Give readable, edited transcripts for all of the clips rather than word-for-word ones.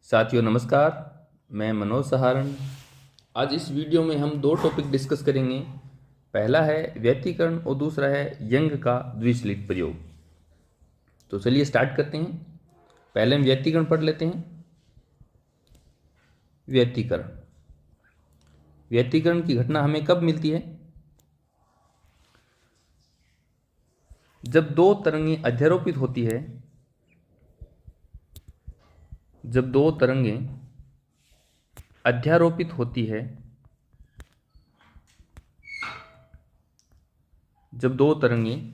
साथियों नमस्कार, मैं मनोज सहारण। आज इस वीडियो में हम दो टॉपिक डिस्कस करेंगे। पहला है व्यतिकरण और दूसरा है यंग का द्विसलिट प्रयोग। तो चलिए स्टार्ट करते हैं। पहले हम व्यतिकरण पढ़ लेते हैं। व्यतिकरण व्यतिकरण की घटना हमें कब मिलती है? जब दो तरंगें अध्यारोपित होती है। जब दो तरंगें अध्यारोपित होती है, जब दो तरंगें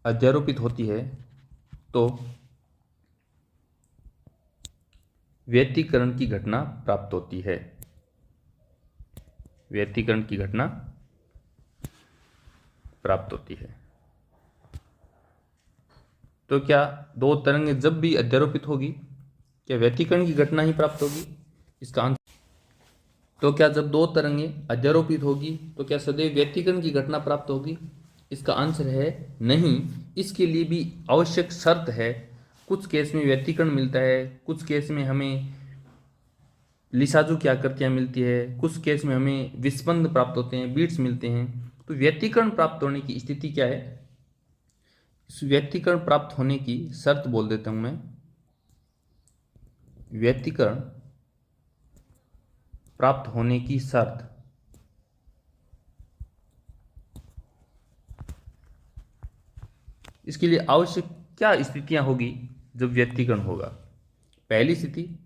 अध्यारोपित होती है तो व्यतिकरण की घटना प्राप्त होती है। व्यतिकरण की घटना प्राप्त होती है। तो क्या दो तरंगें जब भी अध्यारोपित होगी, क्या व्यतिकरण की घटना ही प्राप्त होगी? इसका आंसर तो क्या जब दो तरंगें अध्यारोपित होगी तो क्या सदैव व्यतिकरण की घटना प्राप्त होगी? इसका आंसर है नहीं। इसके लिए भी आवश्यक शर्त है। कुछ केस में व्यतिकरण मिलता है, कुछ केस में हमें लिसाजू की आकृतियाँ मिलती है, कुछ केस में हमें विस्पंद प्राप्त होते हैं, बीट्स मिलते हैं। तो व्यतिकरण प्राप्त होने की स्थिति क्या है? इस व्यतिकरण प्राप्त होने की शर्त बोल देता हूं मैं। व्यतिकरण प्राप्त होने की शर्त। इसके लिए आवश्यक क्या स्थितियां होगी जब व्यतिकरण होगा? पहली स्थिति,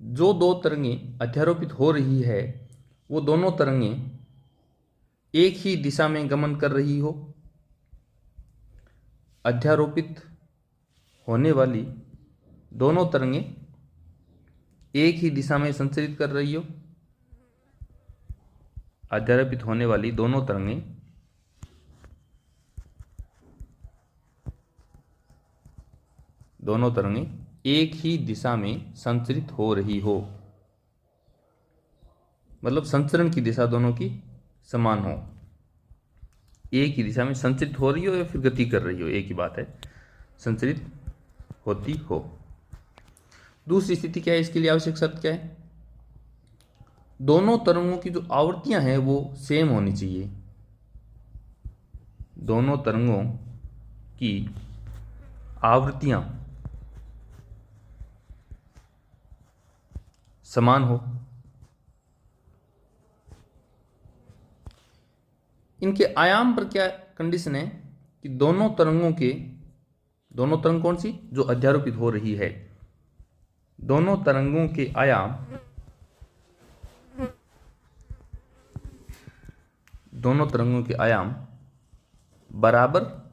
जो दो तरंगें अध्यारोपित हो रही है वो दोनों तरंगें एक ही दिशा में गमन कर रही हो। अध्यारोपित होने वाली दोनों तरंगें एक ही दिशा में संचरित कर रही हो। अध्यारोपित होने वाली दोनों तरंगें एक ही दिशा में संचरित हो रही हो, मतलब संचरण की दिशा दोनों की समान हो। एक ही दिशा में संचरित हो रही हो या फिर गति कर रही हो, एक ही बात है, संचरित होती हो। दूसरी स्थिति क्या है? इसके लिए आवश्यक शर्त क्या है? दोनों तरंगों की जो आवृत्तियां हैं वो सेम होनी चाहिए। दोनों तरंगों की आवृत्तियां समान हो। इनके आयाम पर क्या कंडीशन है कि दोनों तरंग कौन सी? जो अध्यारोपित हो रही है, दोनों तरंगों के आयाम बराबर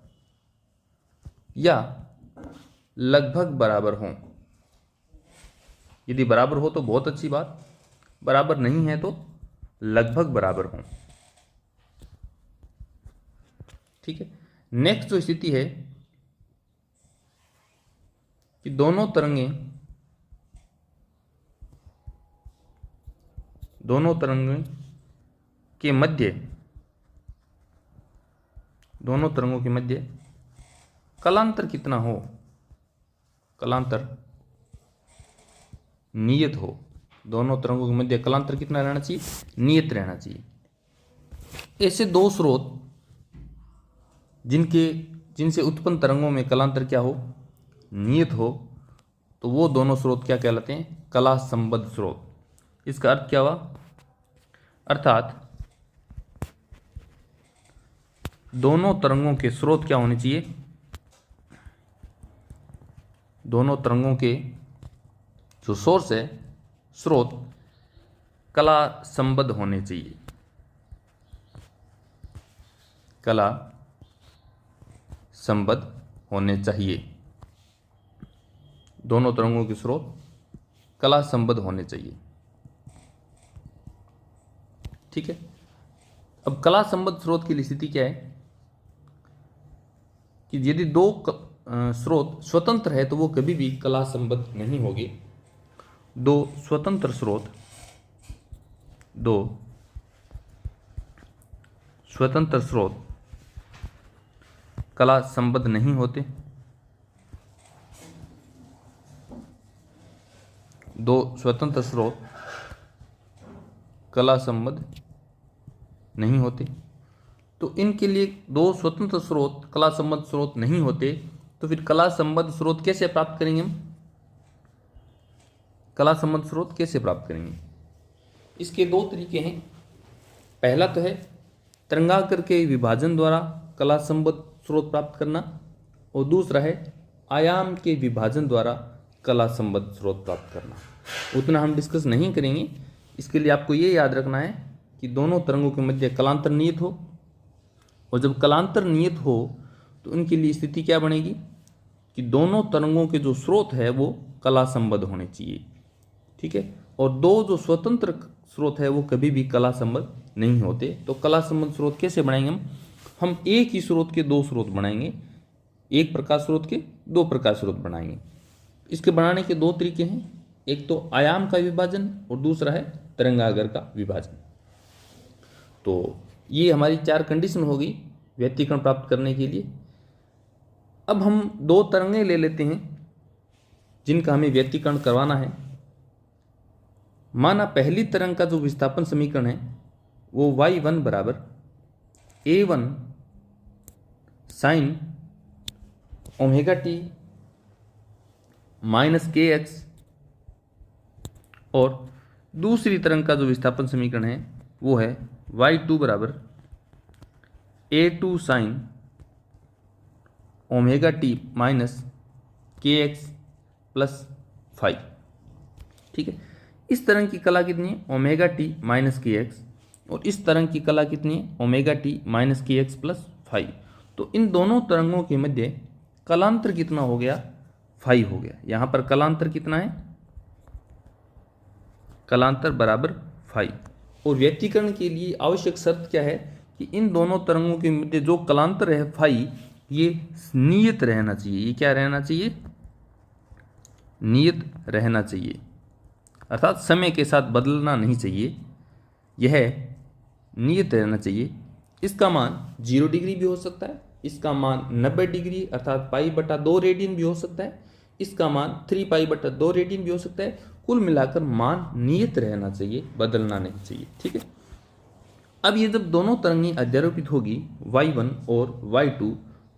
या लगभग बराबर हों। यदि बराबर हो तो बहुत अच्छी बात, बराबर नहीं है तो लगभग बराबर हों। ठीक है। नेक्स्ट जो स्थिति है कि दोनों तरंगें के मध्य कलांतर कितना हो? कलांतर नियत हो। दोनों तरंगों के मध्य कलांतर कितना रहना चाहिए? नियत रहना चाहिए। ऐसे दो स्रोत जिनसे उत्पन्न तरंगों में कलांतर क्या हो? नियत हो, तो वो दोनों स्रोत क्या कहलाते हैं? कला संबद्ध स्रोत। इसका अर्थ क्या हुआ? अर्थात दोनों तरंगों के स्रोत क्या होने चाहिए? दोनों तरंगों के जो सोर्स है, स्रोत कला संबद्ध होने चाहिए। कला संबद्ध होने चाहिए। दोनों तरंगों के स्रोत कला संबद्ध होने चाहिए। ठीक है। अब कला संबद्ध स्रोत की स्थिति क्या है कि यदि दो स्रोत स्वतंत्र है तो वो कभी भी कला संबद्ध नहीं होगी। दो स्वतंत्र स्रोत कला संबद्ध नहीं होते। दो स्वतंत्र स्रोत कला संबद्ध नहीं होते, तो इनके लिए दो स्वतंत्र स्रोत कला संबद्ध स्रोत नहीं होते, तो फिर कला संबद्ध स्रोत कैसे प्राप्त करेंगे हम? कला संबद्ध स्रोत कैसे प्राप्त करेंगे? इसके दो तरीके हैं। पहला तो है तरंगाकर के विभाजन द्वारा कला संबद्ध स्रोत प्राप्त करना, और दूसरा है आयाम के विभाजन द्वारा कला संबद्ध स्रोत प्राप्त करना। उतना हम डिस्कस नहीं करेंगे। इसके लिए आपको ये याद रखना है कि दोनों तरंगों के मध्य कलांतर नियत हो, और जब कलांतर नियत हो तो उनके लिए स्थिति क्या बनेगी कि दोनों तरंगों के जो स्रोत है वो कला संबद्ध होने चाहिए, ठीक है। और दो जो स्वतंत्र स्रोत है वो कभी भी कला संबद्ध नहीं होते। तो कला संबद्ध स्रोत कैसे बनाएंगे हम एक ही स्रोत के दो स्रोत बनाएंगे, एक प्रकाश स्रोत के दो प्रकाश स्रोत बनाएंगे। इसके बनाने के दो तरीके हैं, एक तो आयाम का विभाजन और दूसरा है तरंगागर का विभाजन। तो ये हमारी चार कंडीशन होगी व्यतिकरण प्राप्त करने के लिए। अब हम दो तरंगें ले लेते हैं जिनका हमें व्यतिकरण करवाना है। माना पहली तरंग का जो विस्थापन समीकरण है वो y1 बराबर a1 sine omega t minus k x, और दूसरी तरंग का जो विस्थापन समीकरण है वो है y2 बराबर a2 sine omega t minus k x plus 5, ठीक है। इस तरंग की कला कितनी है? Omega t minus k x, और इस तरंग की कला कितनी है? Omega t minus k x plus 5। तो इन दोनों तरंगों के मध्य कलांतर कितना हो गया? 5 हो गया। यहाँ पर कलांतर कितना है? कलांतर बराबर 5। और व्यतिकरण के लिए आवश्यक शर्त क्या है कि इन दोनों तरंगों के मध्य जो कलांतर है 5, ये नियत रहना चाहिए। ये क्या रहना चाहिए? नियत रहना चाहिए, अर्थात समय के साथ बदलना नहीं चाहिए, यह नियत रहना चाहिए। इसका मान 0 डिग्री भी हो सकता है, इसका मान 90 डिग्री अर्थात π/2 रेडियन भी हो सकता है, इसका मान 3π/2 रेडियन भी हो सकता है। कुल मिलाकर मान नियत रहना चाहिए, बदलना नहीं चाहिए, ठीक है। अब ये जब दोनों तरंगें अध्यारोपित होगी y1 और y2,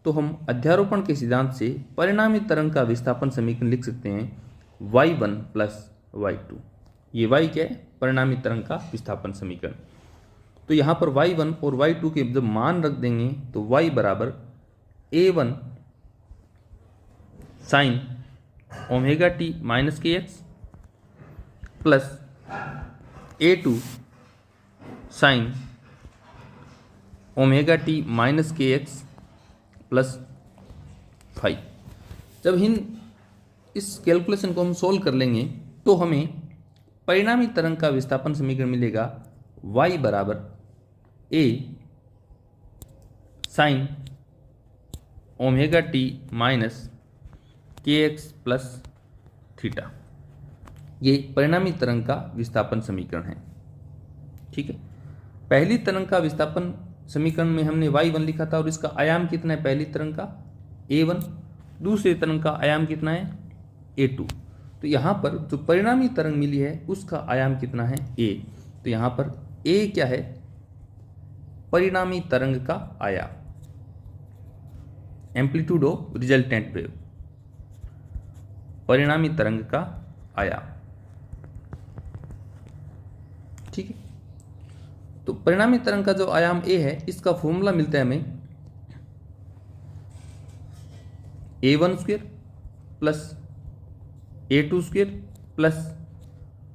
तो हम अध्यारोपण के सिद्धांत से परिणामी तरंग का विस्थापन समीकरण लिख सकते हैं y1 प्लस y2। ये y क्या है? परिणामी तरंग का विस्थापन समीकरण। तो यहाँ पर y1 और y2 के जब मान रख देंगे तो y बराबर a1 sine omega t minus k x plus a2 sine omega t minus k x plus 5। जब इस कैलकुलेशन को हम सोल्व कर लेंगे तो हमें परिणामी तरंग का विस्थापन समीकरण मिलेगा y बराबर a sign omega t minus k x plus theta. ये परिणामी तरंग का विस्थापन समीकरण है, ठीक है। पहली तरंग का विस्थापन समीकरण में हमने y1 लिखा था और इसका आयाम कितना है? पहली तरंग का a1, दूसरी तरंग का आयाम कितना है? a2। तो यहाँ पर जो परिणामी तरंग मिली है उसका आयाम कितना है? a। तो यहाँ पर a क्या है? परिणामी तरंग का आयाम, एम्पलीट्यूड ऑफ रिजल्टेंट वेव, परिणामी तरंग का आयाम, ठीक है। तो परिणामी तरंग का जो आयाम a है इसका फॉर्मूला मिलता है हमें a1 square plus a2 square plus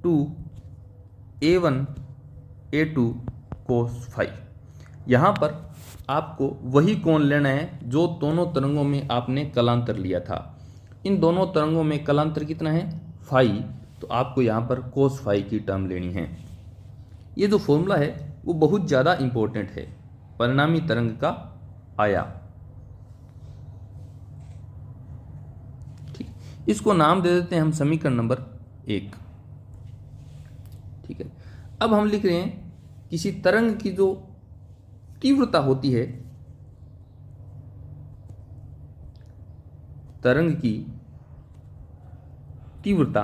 2a1 a2 cos 5। यहाँ पर आपको वही कोण लेना है जो दोनों तरंगों में आपने कलांतर लिया था। इन दोनों तरंगों में कलांतर कितना है? 5। तो आपको यहाँ पर cos 5 की टर्म लेनी है। ये जो फॉर्मूला है वो बहुत ज़्यादा इंपॉर्टेंट है, परिणामी तरंग का आयाम, ठीक। इसको नाम दे देते हैं हम समीकरण नंबर 1, ठीक है। अब हम लिख रहे हैं किसी तरंग की जो तीव्रता होती है, तरंग की तीव्रता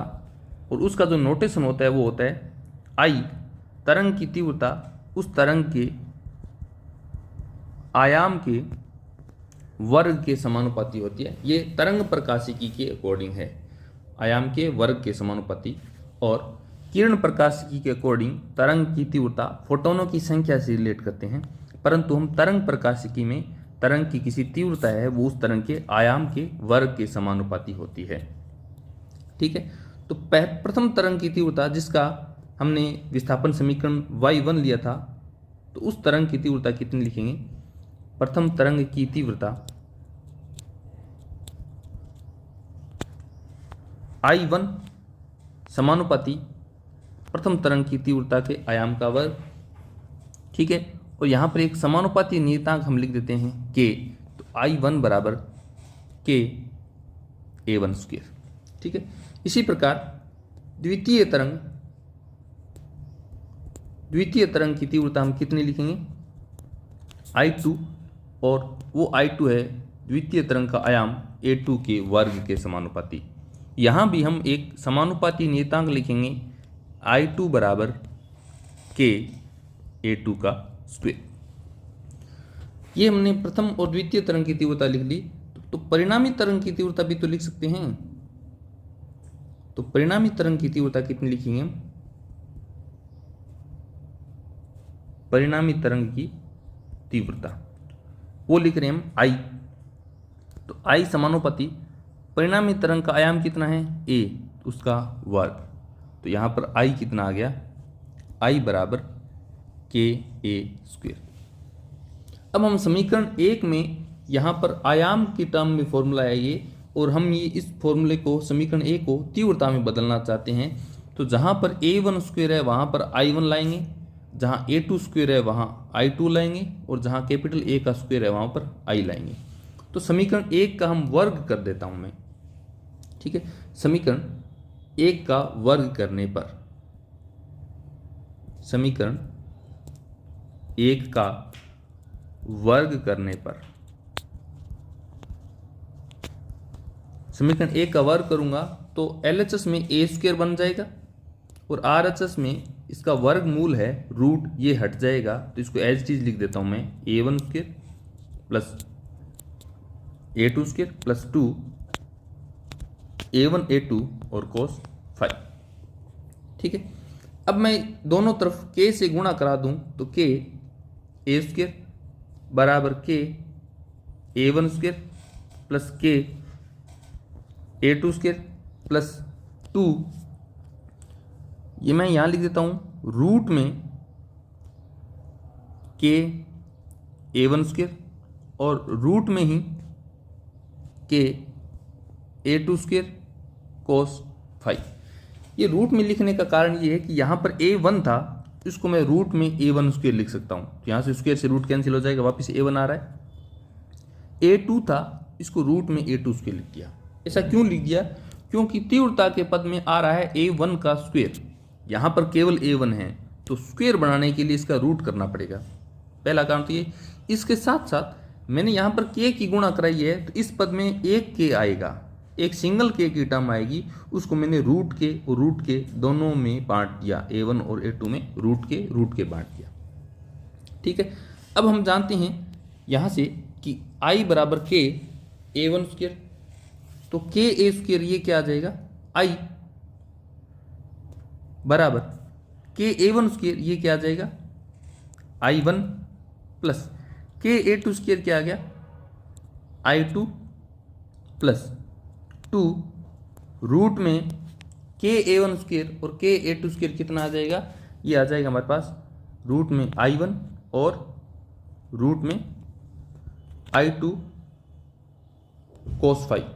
और उसका जो नोटेशन होता है वो होता है आई, तरंग की तीव्रता उस तरंग के आयाम के वर्ग के समानुपाती होती है। ये तरंग प्रकाशिकी के अकॉर्डिंग है, आयाम के वर्ग के समानुपाती। और किरण प्रकाशिकी के अकॉर्डिंग तरंग की तीव्रता फोटोनों की संख्या से रिलेट करते हैं, परंतु हम तरंग प्रकाशिकी में तरंग की किसी तीव्रता है वो उस तरंग के आयाम के वर्ग के समानुपाती होती है। ठीक है, तो प्रथम तरंग की तीव्रता जिसका हमने विस्थापन समीकरण y1 लिया था, तो उस तरंग की तीव्रता कितनी लिखेंगे? प्रथम तरंग की तीव्रता I1 समानुपाती प्रथम तरंग की तीव्रता के आयाम का वर्ग। ठीक है, और यहाँ पर एक समानुपाती नियतांक हम लिख देते हैं k, तो I1 बराबर k A1 स्क्वायर। ठीक है, इसी प्रकार द्वितीय तरंग की तीव्रता हम कितनी लिखेंगे? I2, और वो I2 है द्वितीय तरंग का आयाम A2 के वर्ग के समानुपाती। यहाँ भी हम एक समानुपाती नियतांक लिखेंगे I2 बराबर k A2 का स्क्वायर। ये हमने प्रथम और द्वितीय तरंग की तीव्रता लिख ली, तो परिणामी तरंग की तीव्रता भी तो लिख सकते हैं। तो परिणामी तरंग की तीव्रता कितनी लिखेंगे हम? परिणामी तरंग की तीव्रता वो लिख रहे हैं हम I, तो I समानुपाती परिणामी तरंग का आयाम कितना है? A, उसका वर्ग। तो यहाँ पर I कितना आ गया? I बराबर k A स्क्वायर। अब हम समीकरण 1 में यहाँ पर आयाम की टर्म में फॉर्मूला है ये, और हम ये इस फॉर्मूले को समीकरण 1 को तीव्रता में बदलना चाहते हैं। तो जहाँ पर A1 स्क्वायर है वहाँ पर I1 लाएंगे, जहाँ A2 स्क्वायर है वहाँ I2 लाएंगे, और जहाँ कैपिटल A का स्क्वायर है वहाँ पर I लाएंगे। तो समीकरण 1 का हम वर्ग कर देता हूँ मैं। ठीक है, समीकरण 1 का वर्ग करने पर, समीकरण 1 का वर्ग करने पर, समीकरण 1 का वर्ग करूंगा तो LHS में A स्क्वायर बन जाएगा, और RHS में इसका वर्गमूल है रूट, ये हट जाएगा, तो इसको एज इट इज लिख देता हूं मैं A1 square plus A2 square plus 2 A1 A2 और cos 5। ठीक है, अब मैं दोनों तरफ k से गुणा करा दूं तो k A स्क्वायर बराबर k A1 square plus k A2 square plus 2, ये मैं यहाँ लिख देता हूँ रूट में k A1 स्क्वायर और रूट में ही k A2 स्क्वायर cos 5। ये रूट में लिखने का कारण ये है कि यहाँ पर A1 था, इसको मैं रूट में A1 स्क्वायर लिख सकता हूँ, तो यहाँ से स्क्वायर से रूट कैंसिल हो जाएगा, वापस A1 आ रहा है। A2 था, इसको रूट में A2 स्क्वायर लिख दिया। ऐसा क्यों लिख दिया? क्योंकि तीव्रता के पद में आ रहा है A1 का स्क्वायर, यहाँ पर केवल A1 है, तो स्क्वायर बनाने के लिए इसका रूट करना पड़ेगा, पहला कारण तो ये। इसके साथ साथ मैंने यहाँ पर k की गुणा कराई है, तो इस पद में एक k आएगा, एक सिंगल k की टर्म आएगी, उसको मैंने रूट के दोनों में बांट दिया, A1 और A2 में रूट के बांट दिया। ठीक है, अब हम जानते हैं यहाँ से कि I बराबर k A1 स्क्वायर, तो k A स्क्वायर ये क्या आ जाएगा? I बराबर k A1 स्क्वायर ये क्या आ जाएगा? I1 plus k A2 square क्या आ गया? I2 प्लस 2 रूट में k A1 स्क्वायर और k A2 स्क्वायर कितना आ जाएगा? ये आ जाएगा हमारे पास रूट में I1 और रूट में I2 cos 5।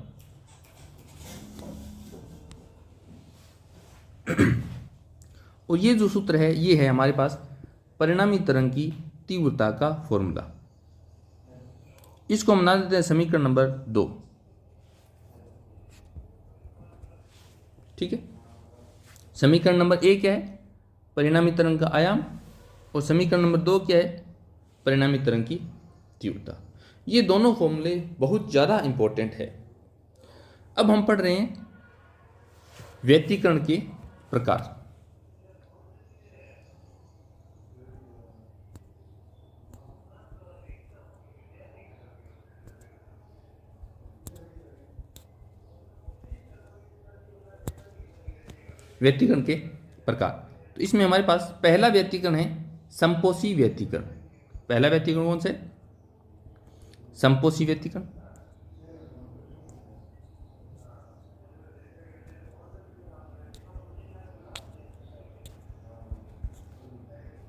और ये जो सूत्र है ये है हमारे पास परिणामी तरंग की तीव्रता का फॉर्मूला। इसको हम बना देते हैं समीकरण नंबर 2। ठीक है, समीकरण नंबर 1 क्या है? परिणामी तरंग का आयाम, और समीकरण नंबर 2 क्या है? परिणामी तरंग की तीव्रता। ये दोनों फॉर्मूले बहुत ज़्यादा इंपॉर्टेंट है। अब हम पढ़ रहे हैं व्यतिकरण के प्रकार। व्यतिकरण के प्रकार, तो इसमें हमारे पास पहला व्यतिकरण है संपोषी व्यतिकरण। पहला व्यतिकरण कौन सा है? संपोषी व्यतिकरण।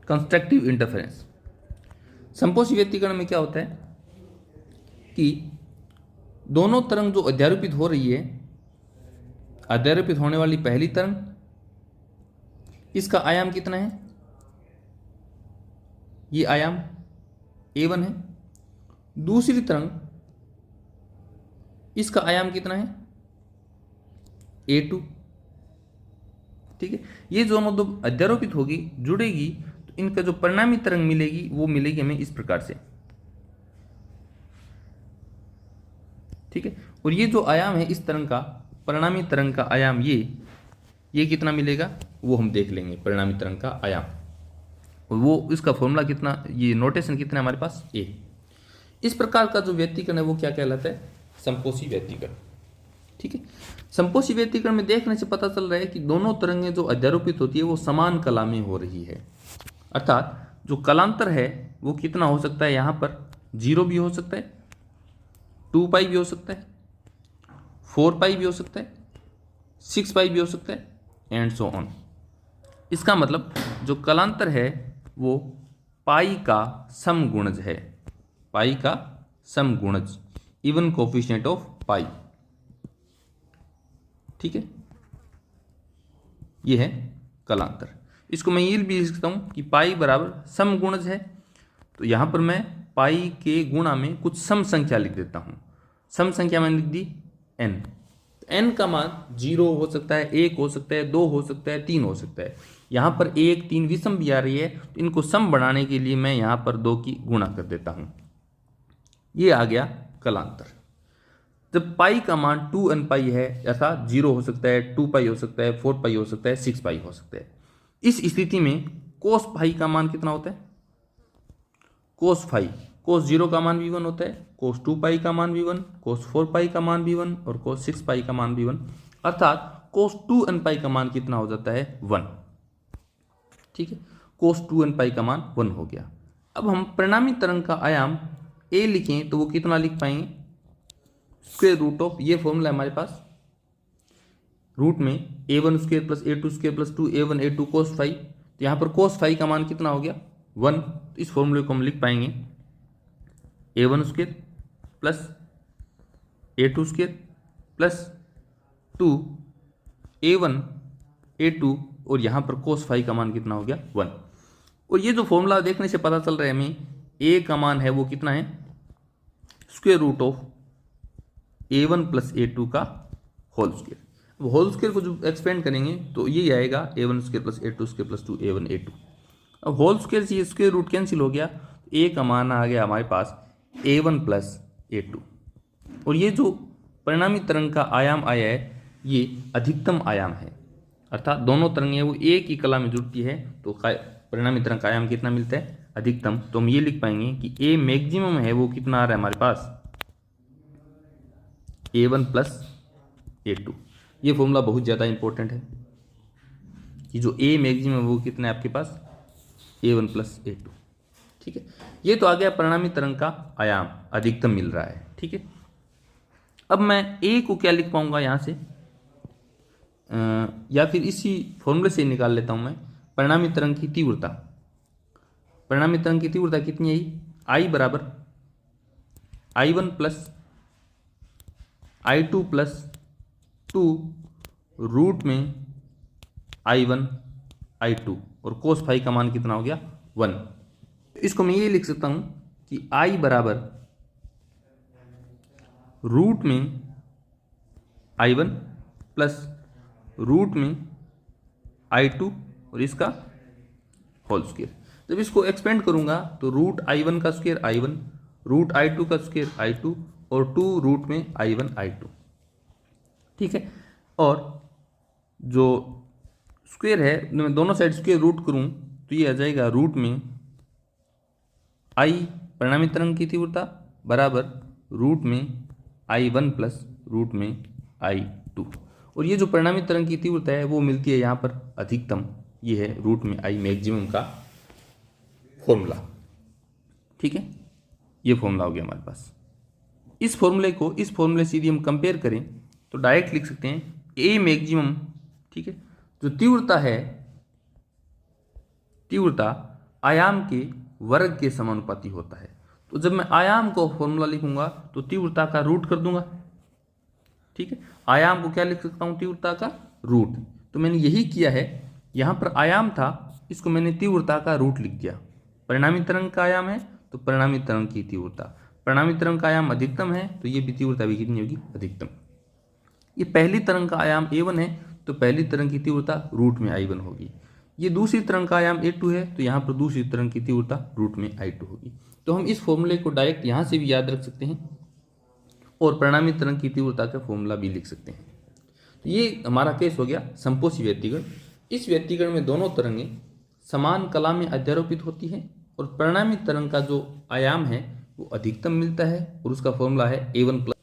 Constructive interference. संपोषी व्यतिकरण में क्या होता है कि दोनों तरंग जो अध्यारोपित हो रही है, अध्यारोपित होने वाली पहली तरंग, इसका आयाम कितना है? ये आयाम a1 है। दूसरी तरंग, इसका आयाम कितना है? a2। ठीक है, ये दोनों दो अध्यारोपित होगी, जुड़ेगी, तो इनका जो परिणामी तरंग मिलेगी वो मिलेगी हमें इस प्रकार से। ठीक है, और ये जो आयाम है इस तरंग का, परिणामी तरंग का आयाम ये कितना मिलेगा वो हम देख लेंगे। परिणामी तरंग का आयाम, और वो इसका फॉर्मूला कितना, ये नोटेशन कितना है हमारे पास? a। इस प्रकार का जो व्यतिकरण है वो क्या कहलाता है? संपोषी व्यतिकरण। ठीक है, संपोषी व्यतिकरण में देखने से पता चल रहा है कि दोनों तरंगें जो अध्यारोपित होती है वो समान कला में हो रही है, अर्थात जो कलांतर है वो कितना हो सकता है? यहाँ पर 0 भी हो सकता है, 2 पाई भी हो सकता है, 4 पाई भी हो सकता है, 6 पाई भी हो सकता है, एंड सो ऑन। इसका मतलब जो कलांतर है वो पाई का समगुणज है, पाई का समगुणज, इवन कोफिशिएंट ऑफ पाई। ठीक है, ये है कलांतर। इसको मैं ये भी लिख सकता हूं कि पाई बराबर समगुणज है, तो यहां पर मैं पाई के गुणा में कुछ सम संख्या लिख देता हूं। सम संख्या मैंने लिख दी n। n का मान 0 हो सकता है, 1 हो सकता है, 2 हो सकता है, 3 हो सकता है। यहाँ पर 1, 3 विषम भी आ रही है, तो इनको सम बनाने के लिए मैं यहाँ पर 2 की गुणा कर देता हूँ। ये आ गया कलांतर। जब पाई का मान 2n पाई है, ऐसा 0 हो सकता है, 2 पाई हो सकता है, 4 पाई हो सकता है, 6 पाई हो सकता है। इस स्थिति में कोस पाई का मान कितना होता है? कोस फाई, कोस 0 का मान v1 होता है, कोस 2 पाई का मान v1, कोस 4 पाई का मान v1 और कोस 6 पाई का मान v1, अर्थात कोस 2n पाई का मान कितना हो जाता है? 1। ठीक है, कोस 2n पाई का मान 1 हो गया। अब हम परिणामी तरंग का आयाम a लिखें तो वो कितना लिख पाएंगे? स्क्वायर रूट ऑफ, ये फॉर्मूला है हमारे पास, रूट में a1 square plus a2 square plus 2a1 a2 cos phi, तो यहाँ पर कोस फाई का मान कितना हो गया? 1। तो इस फॉर्मूले को हम लिख पाएंगे a1 square plus a2 square plus 2a1 a2, और यहाँ पर कोस फाई का मान कितना हो गया? 1। और ये जो फॉर्मूला देखने से पता चल रहा है हमें, a का मान है वो कितना है? Square root of a1 plus a2 का होल स्क्वायर। अब होल स्क्वायर को जो एक्सपेंड करेंगे तो ये आएगा a1 square plus a2 square plus 2a1 a2। अब होल स्क्वायर से ये स्क्वायर रूट कैंसिल हो गया, a का मान आ गया हमारे पास a1 प्लस a2। और ये जो परिणामी तरंग का आयाम आया है ये अधिकतम आयाम है, अर्थात दोनों तरंगें वो एक ही कला में जुड़ती है, तो परिणामी तरंग का आयाम कितना मिलता है? अधिकतम। तो हम ये लिख पाएंगे कि a मैक्सिमम है वो कितना आ रहा है हमारे पास? a1 plus a2। ये फॉर्मूला बहुत ज़्यादा इंपॉर्टेंट है कि जो a मैक्सिमम है वो कितना है आपके पास? a1 plus a2। ठीक है, ये तो आ गया परिणामी तरंग का आयाम, अधिकतम मिल रहा है। ठीक है, अब मैं a को क्या लिख पाऊंगा यहाँ से, या फिर इसी फॉर्मूले से निकाल लेता हूँ मैं परिणामी तरंग की तीव्रता। परिणामी तरंग की तीव्रता कितनी आई? I बराबर I1 plus I2 plus 2 root में I1 I2, और कोस फाई का मान कितना हो गया? 1। इसको मैं ये लिख सकता हूँ कि I बराबर रूट में I1 प्लस रूट में I2 और इसका होल स्क्वायर। जब इसको एक्सपेंड करूंगा तो रूट I1 का स्क्वायर I1, रूट I2 का स्क्वायर I2 और 2 रूट में I1 I2। ठीक है, और जो स्क्वायर है, मैं दोनों साइड स्क्वायर रूट करूँ तो ये आ जाएगा रूट में आई परिणामी तरंग की तीव्रता बराबर रूट में I1 प्लस रूट में I2। और ये जो परिणामी तरंग की तीव्रता है वो मिलती है यहाँ पर अधिकतम, ये है रूट में I मैक्सिमम का फॉर्मूला। ठीक है, ये फॉर्मूला हो गया हमारे पास। इस फॉर्मूले को इस फॉर्मूले से यदि हम कंपेयर करें तो डायरेक्ट लिख सकते हैं ए मैक्सिमम, ठीक है, जो तीव्रता है, तीव्रता आयाम के वर्ग के समानुपाती होता है। तो जब मैं आयाम को फॉर्मूला लिखूंगा तो तीव्रता का रूट कर दूंगा। ठीक है, आयाम को क्या लिख सकता हूं, तीव्रता का रूट। तो मैंने यही किया है, यहां पर आयाम था, इसको मैंने तीव्रता का रूट लिख दिया। परिणामी तरंग का आयाम है तो परिणामी तरंग की तीव्रता, परिणामी तरंग का आयाम अधिकतम है तो ये भी तीव्रता भी कितनी होगी, अधिकतम। ये पहली तरंग का आयाम A1 है तो पहली तरंग की तीव्रता रूट में I1 होगी। ये दूसरी तरंग का आयाम A2 है तो यहाँ पर दूसरी तरंग की तीव्रता रूट में I2 होगी। तो हम इस फॉर्मूले को डायरेक्ट यहाँ से भी याद रख सकते हैं और परिणामी तरंग की तीव्रता का फॉर्मूला भी लिख सकते हैं। तो ये हमारा केस हो गया समपोषी व्यतिकरण। इस व्यतिकरण में दोनों तरंगें समान कला में अध्यारोपित होती हैं और परिणामी तरंग का जो आयाम है वो अधिकतम मिलता है और उसका फॉर्मूला है A1 प्लस।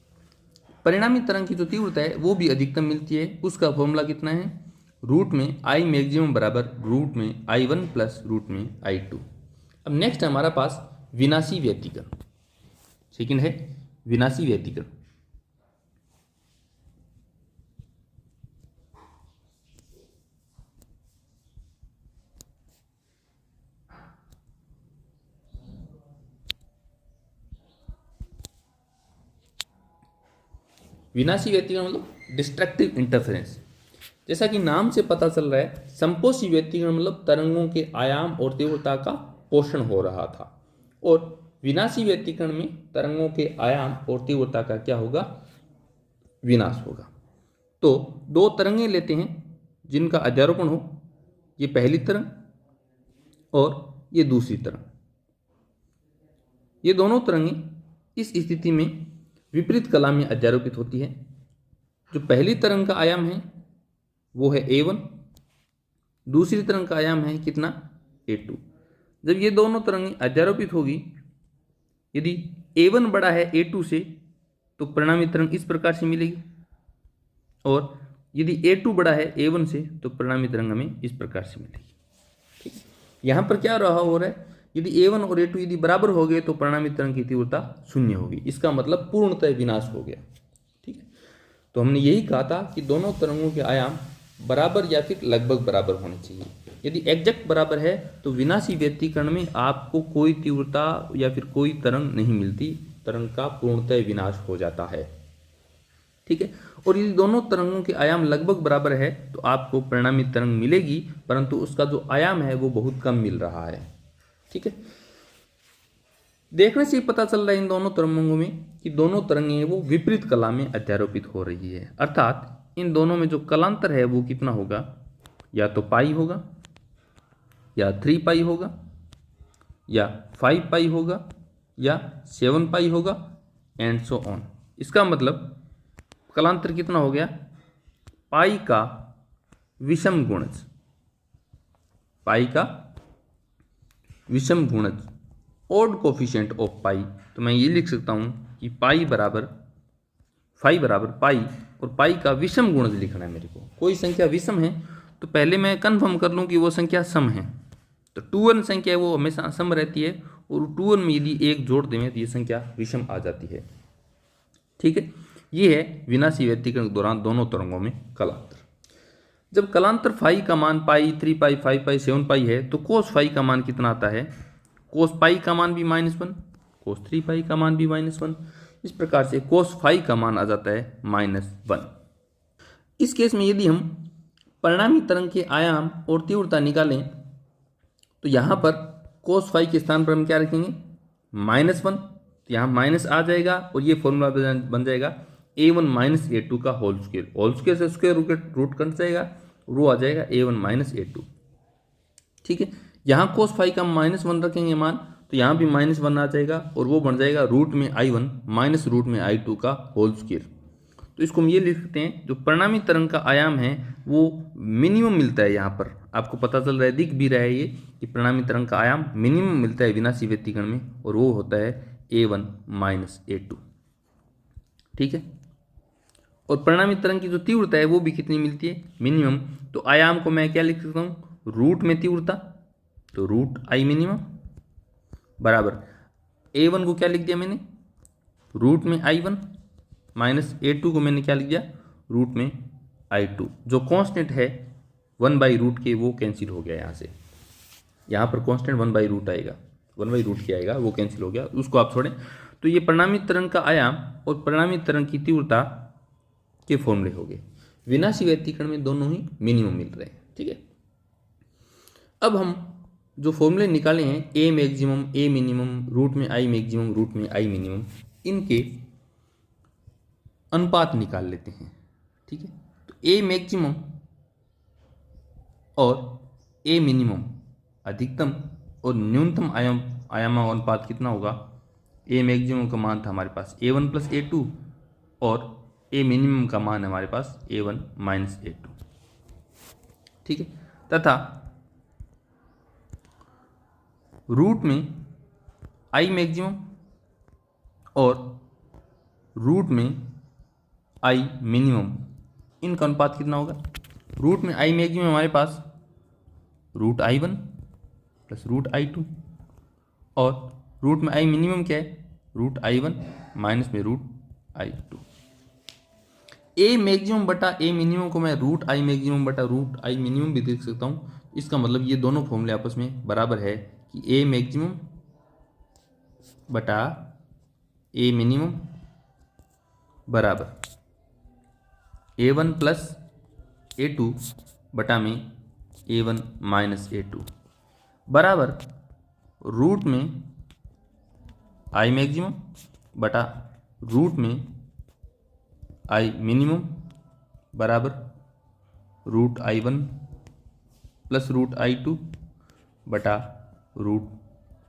परिणामी तरंग की जो तीव्रता है वो भी अधिकतम मिलती है, उसका फॉर्मूला कितना है, रूट में I मैक्सिमम बराबर रूट में I1 प्लस रूट में I2। अब नेक्स्ट है हमारा पास विनाशी व्यतिकरण। सेकंड है विनाशी व्यतिकरण। विनाशी व्यतिकरण मतलब डिस्ट्रक्टिव इंटरफेरेंस। जैसा कि नाम से पता चल रहा है, समपोषी व्यतिकरण मतलब तरंगों के आयाम और तीव्रता का पोषण हो रहा था, और विनाशी व्यतिकरण में तरंगों के आयाम और तीव्रता का क्या होगा, विनाश होगा। तो दो तरंगें लेते हैं जिनका अध्यारोपण हो, ये पहली तरंग और ये दूसरी तरंग। ये दोनों तरंगें इस स्थिति में विपरीत कला में अध्यारोपित होती है। जो पहली तरंग का आयाम है वो है A1, दूसरी तरंग का आयाम है कितना, A2। जब ये दोनों तरंगें अध्यारोपित होगी, यदि A1 बड़ा है A2 से तो परिणामी तरंग इस प्रकार से मिलेगी, और यदि A2 बड़ा है A1 से तो परिणामी तरंग हमें इस प्रकार से मिलेगी। ठीक है, यहाँ पर क्या रहा हो रहा है, यदि A1 और A2 यदि बराबर हो गए तो परिणामी तरंग की तीव्रता शून्य होगी, इसका मतलब पूर्णतः विनाश हो गया। ठीक है, तो हमने यही कहा था कि दोनों तरंगों के आयाम बराबर या फिर लगभग बराबर होने चाहिए। यदि एग्जैक्ट बराबर है तो विनाशी व्यतिकरण में आपको कोई तीव्रता या फिर कोई तरंग नहीं मिलती, तरंग का पूर्णतः विनाश हो जाता है। ठीक है, और यदि दोनों तरंगों के आयाम लगभग बराबर है तो आपको परिणामी तरंग मिलेगी, परंतु उसका जो आयाम है वो बहुत कम मिल रहा है। ठीक है, देखने से ही पता चल रहा है इन दोनों तरंगों में कि दोनों तरंगें वो विपरीत कला में अध्यारोपित हो रही है, अर्थात इन दोनों में जो कलांतर है वो कितना होगा, या तो पाई होगा, या 3 पाई होगा, या 5 पाई होगा, या 7 पाई होगा, एंड सो ऑन। इसका मतलब कलांतर कितना हो गया, पाई का विषम गुणज, पाई का विषम गुणज, ओड कोफिशिएंट ऑफ पाई। तो मैं ये लिख सकता हूं कि पाई बराबर पाई, और पाई का विषम गुणज लिखना है मेरे को। कोई संख्या विषम है तो पहले मैं कंफर्म कर लूं कि वो संख्या सम है। तो 2n संख्या है वो हमेशा सम रहती है, और 2n में यदि एक जोड़ दें तो ये संख्या विषम आ जाती है। ठीक है, ये है विनाशी व्यतिकरण के दौरान दोनों तरंगों में कलांतर। जब कलांतर फाई का मान पाई, 3 पाई, 5 पाई, 7 पाई है तो कोस फाई का मान कितना आता है, कोस पाई का मान भी -1, कोस 3 पाई का मान भी -1। इस प्रकार से कोस फाई का मान आ जाता है -1। इस केस में यदि हम परिणामी तरंग के आयाम और तीव्रता निकालें तो यहाँ पर कोस फाई के स्थान पर हम क्या रखेंगे, -1, तो यहाँ माइनस आ जाएगा और ये फॉर्मूला बन जाएगा A1 - A2 का होल स्क्वायर से स्क्वायर रूट कट जाएगा, वो आ जाएगा A1 - A2। ठीक है, यहाँ कोस फाई का -1 रखेंगे मान तो यहाँ भी -1 आ जाएगा और वो बन जाएगा रूट में I1 माइनस रूट में I2 का होल स्क्वायर। तो इसको हम ये लिख सकते हैं, जो परिणामी तरंग का आयाम है वो मिनिमम मिलता है। यहाँ पर आपको पता चल रहा है, दिख भी रहा है ये कि परिणामी तरंग का आयाम मिनिमम मिलता है विनाशी व्यतिकरण में, और वो होता है A1 माइनस A2। ठीक है, और परिणामी तरंग की जो तीव्रता है वो भी कितनी मिलती है, मिनिमम। तो आयाम को मैं क्या लिख सकता हूँ, रूट में तीव्रता, तो रूट आई मिनिमम बराबर A1 को क्या लिख दिया मैंने, रूट में I1 माइनस A2 को मैंने क्या लिख दिया, रूट में I2। जो कांस्टेंट है 1/रूट के वो कैंसिल हो गया यहाँ से, यहाँ पर कांस्टेंट 1/रूट आएगा, 1/रूट के आएगा, वो कैंसिल हो गया, उसको आप छोड़ें। तो ये परिणामी तरंग का आयाम और परिणामी तरंग की तीव्रता के फॉर्मूले हो गए। विनाशी व्यतिकरण में दोनों ही मिनिमम मिल रहे हैं। ठीक है, अब हम जो फॉर्मूले निकाले हैं, A maximum, A minimum, root में I मैक्सिमम, रूट में I मिनिमम, इनके अनुपात निकाल लेते हैं। ठीक है, तो A मैक्सिमम और A मिनिमम अधिकतम और न्यूनतम आयाम अनुपात कितना होगा। A मैक्सिमम का मान था हमारे पास A1 प्लस A2 और A मिनिमम का मान है हमारे पास A1 माइनस A2। ठीक है, तथा रूट में I मैक्सिमम और रूट में I मिनिमम, इनका अनुपात कितना होगा। रूट में I मैक्सिमम हमारे पास root I1 plus root I2 और रूट में I मिनिमम क्या है, रूट I1 माइनस में रूट I2। A मैक्सिमम बटा A मिनिमम को मैं रूट I मैक्सिमम बटा रूट I मिनिमम भी देख सकता हूँ। इसका मतलब ये दोनों फॉर्मूले आपस में बराबर है कि A मैक्सिमम बटा A मिनिमम बराबर A1 प्लस A2 बटा में A1 माइनस A2 बराबर रूट में I मैक्सिमम बटा रूट में I मिनिमम बराबर root I1 plus root I2 बटा root